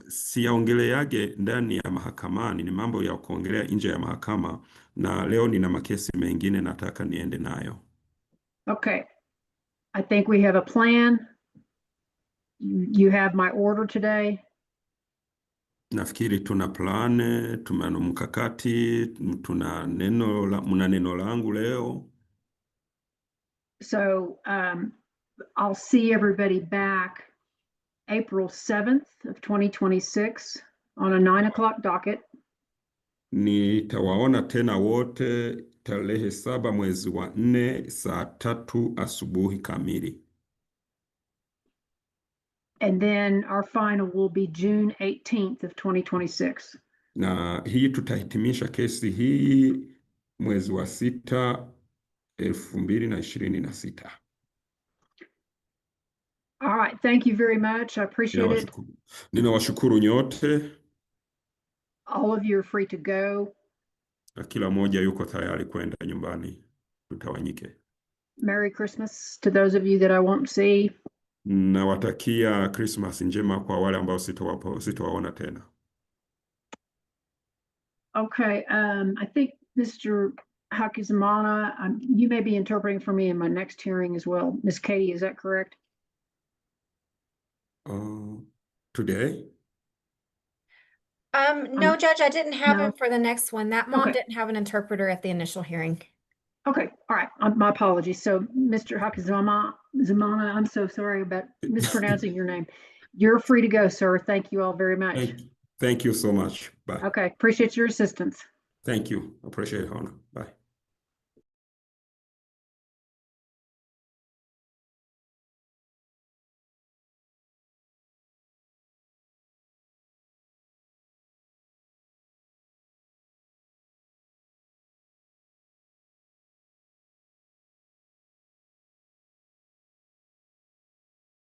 siyaongeleage ndani ya mahakamani, ni mambo ya kuongelea nje ya mahakama, na leo nina makesi mengine nataka niende nayo. Okay. I think we have a plan. You have my order today. Nafikiri tuna plane, tuna mkakati, mna neno langu leo. So I'll see everybody back April 7th of 2026 on a 9 o'clock docket. Nitawaona tena wote tarehe 7 mwezi wa 4 saa 3 asubuhi kamili. And then our final will be June 18th of 2026. Na hii tutahitimisha kesi hii mwezi wa 6 2026. All right, thank you very much. I appreciate it. Ninawashukuru nyote. All of you are free to go. Na kila moja yuko tayari kwenda nyumbani. Tutawanyike. Merry Christmas to those of you that I won't see. Nawatakia Christmas njema kwa wale ambao sitawaona tena. Okay, I think Mr. Hakizimana, you may be interpreting for me in my next hearing as well. Ms. Katie, is that correct? Today? No, Judge, I didn't have No. him for the next one. That mom Okay. didn't have an interpreter at the initial hearing. Okay, all right, my apologies. So Mr. Hakizimana, I'm so sorry about mispronouncing your name. You're free to go, sir. Thank you all very much. Thank you so much. Bye. Okay, appreciate your assistance. Thank you. Appreciate it, Hannah. Bye.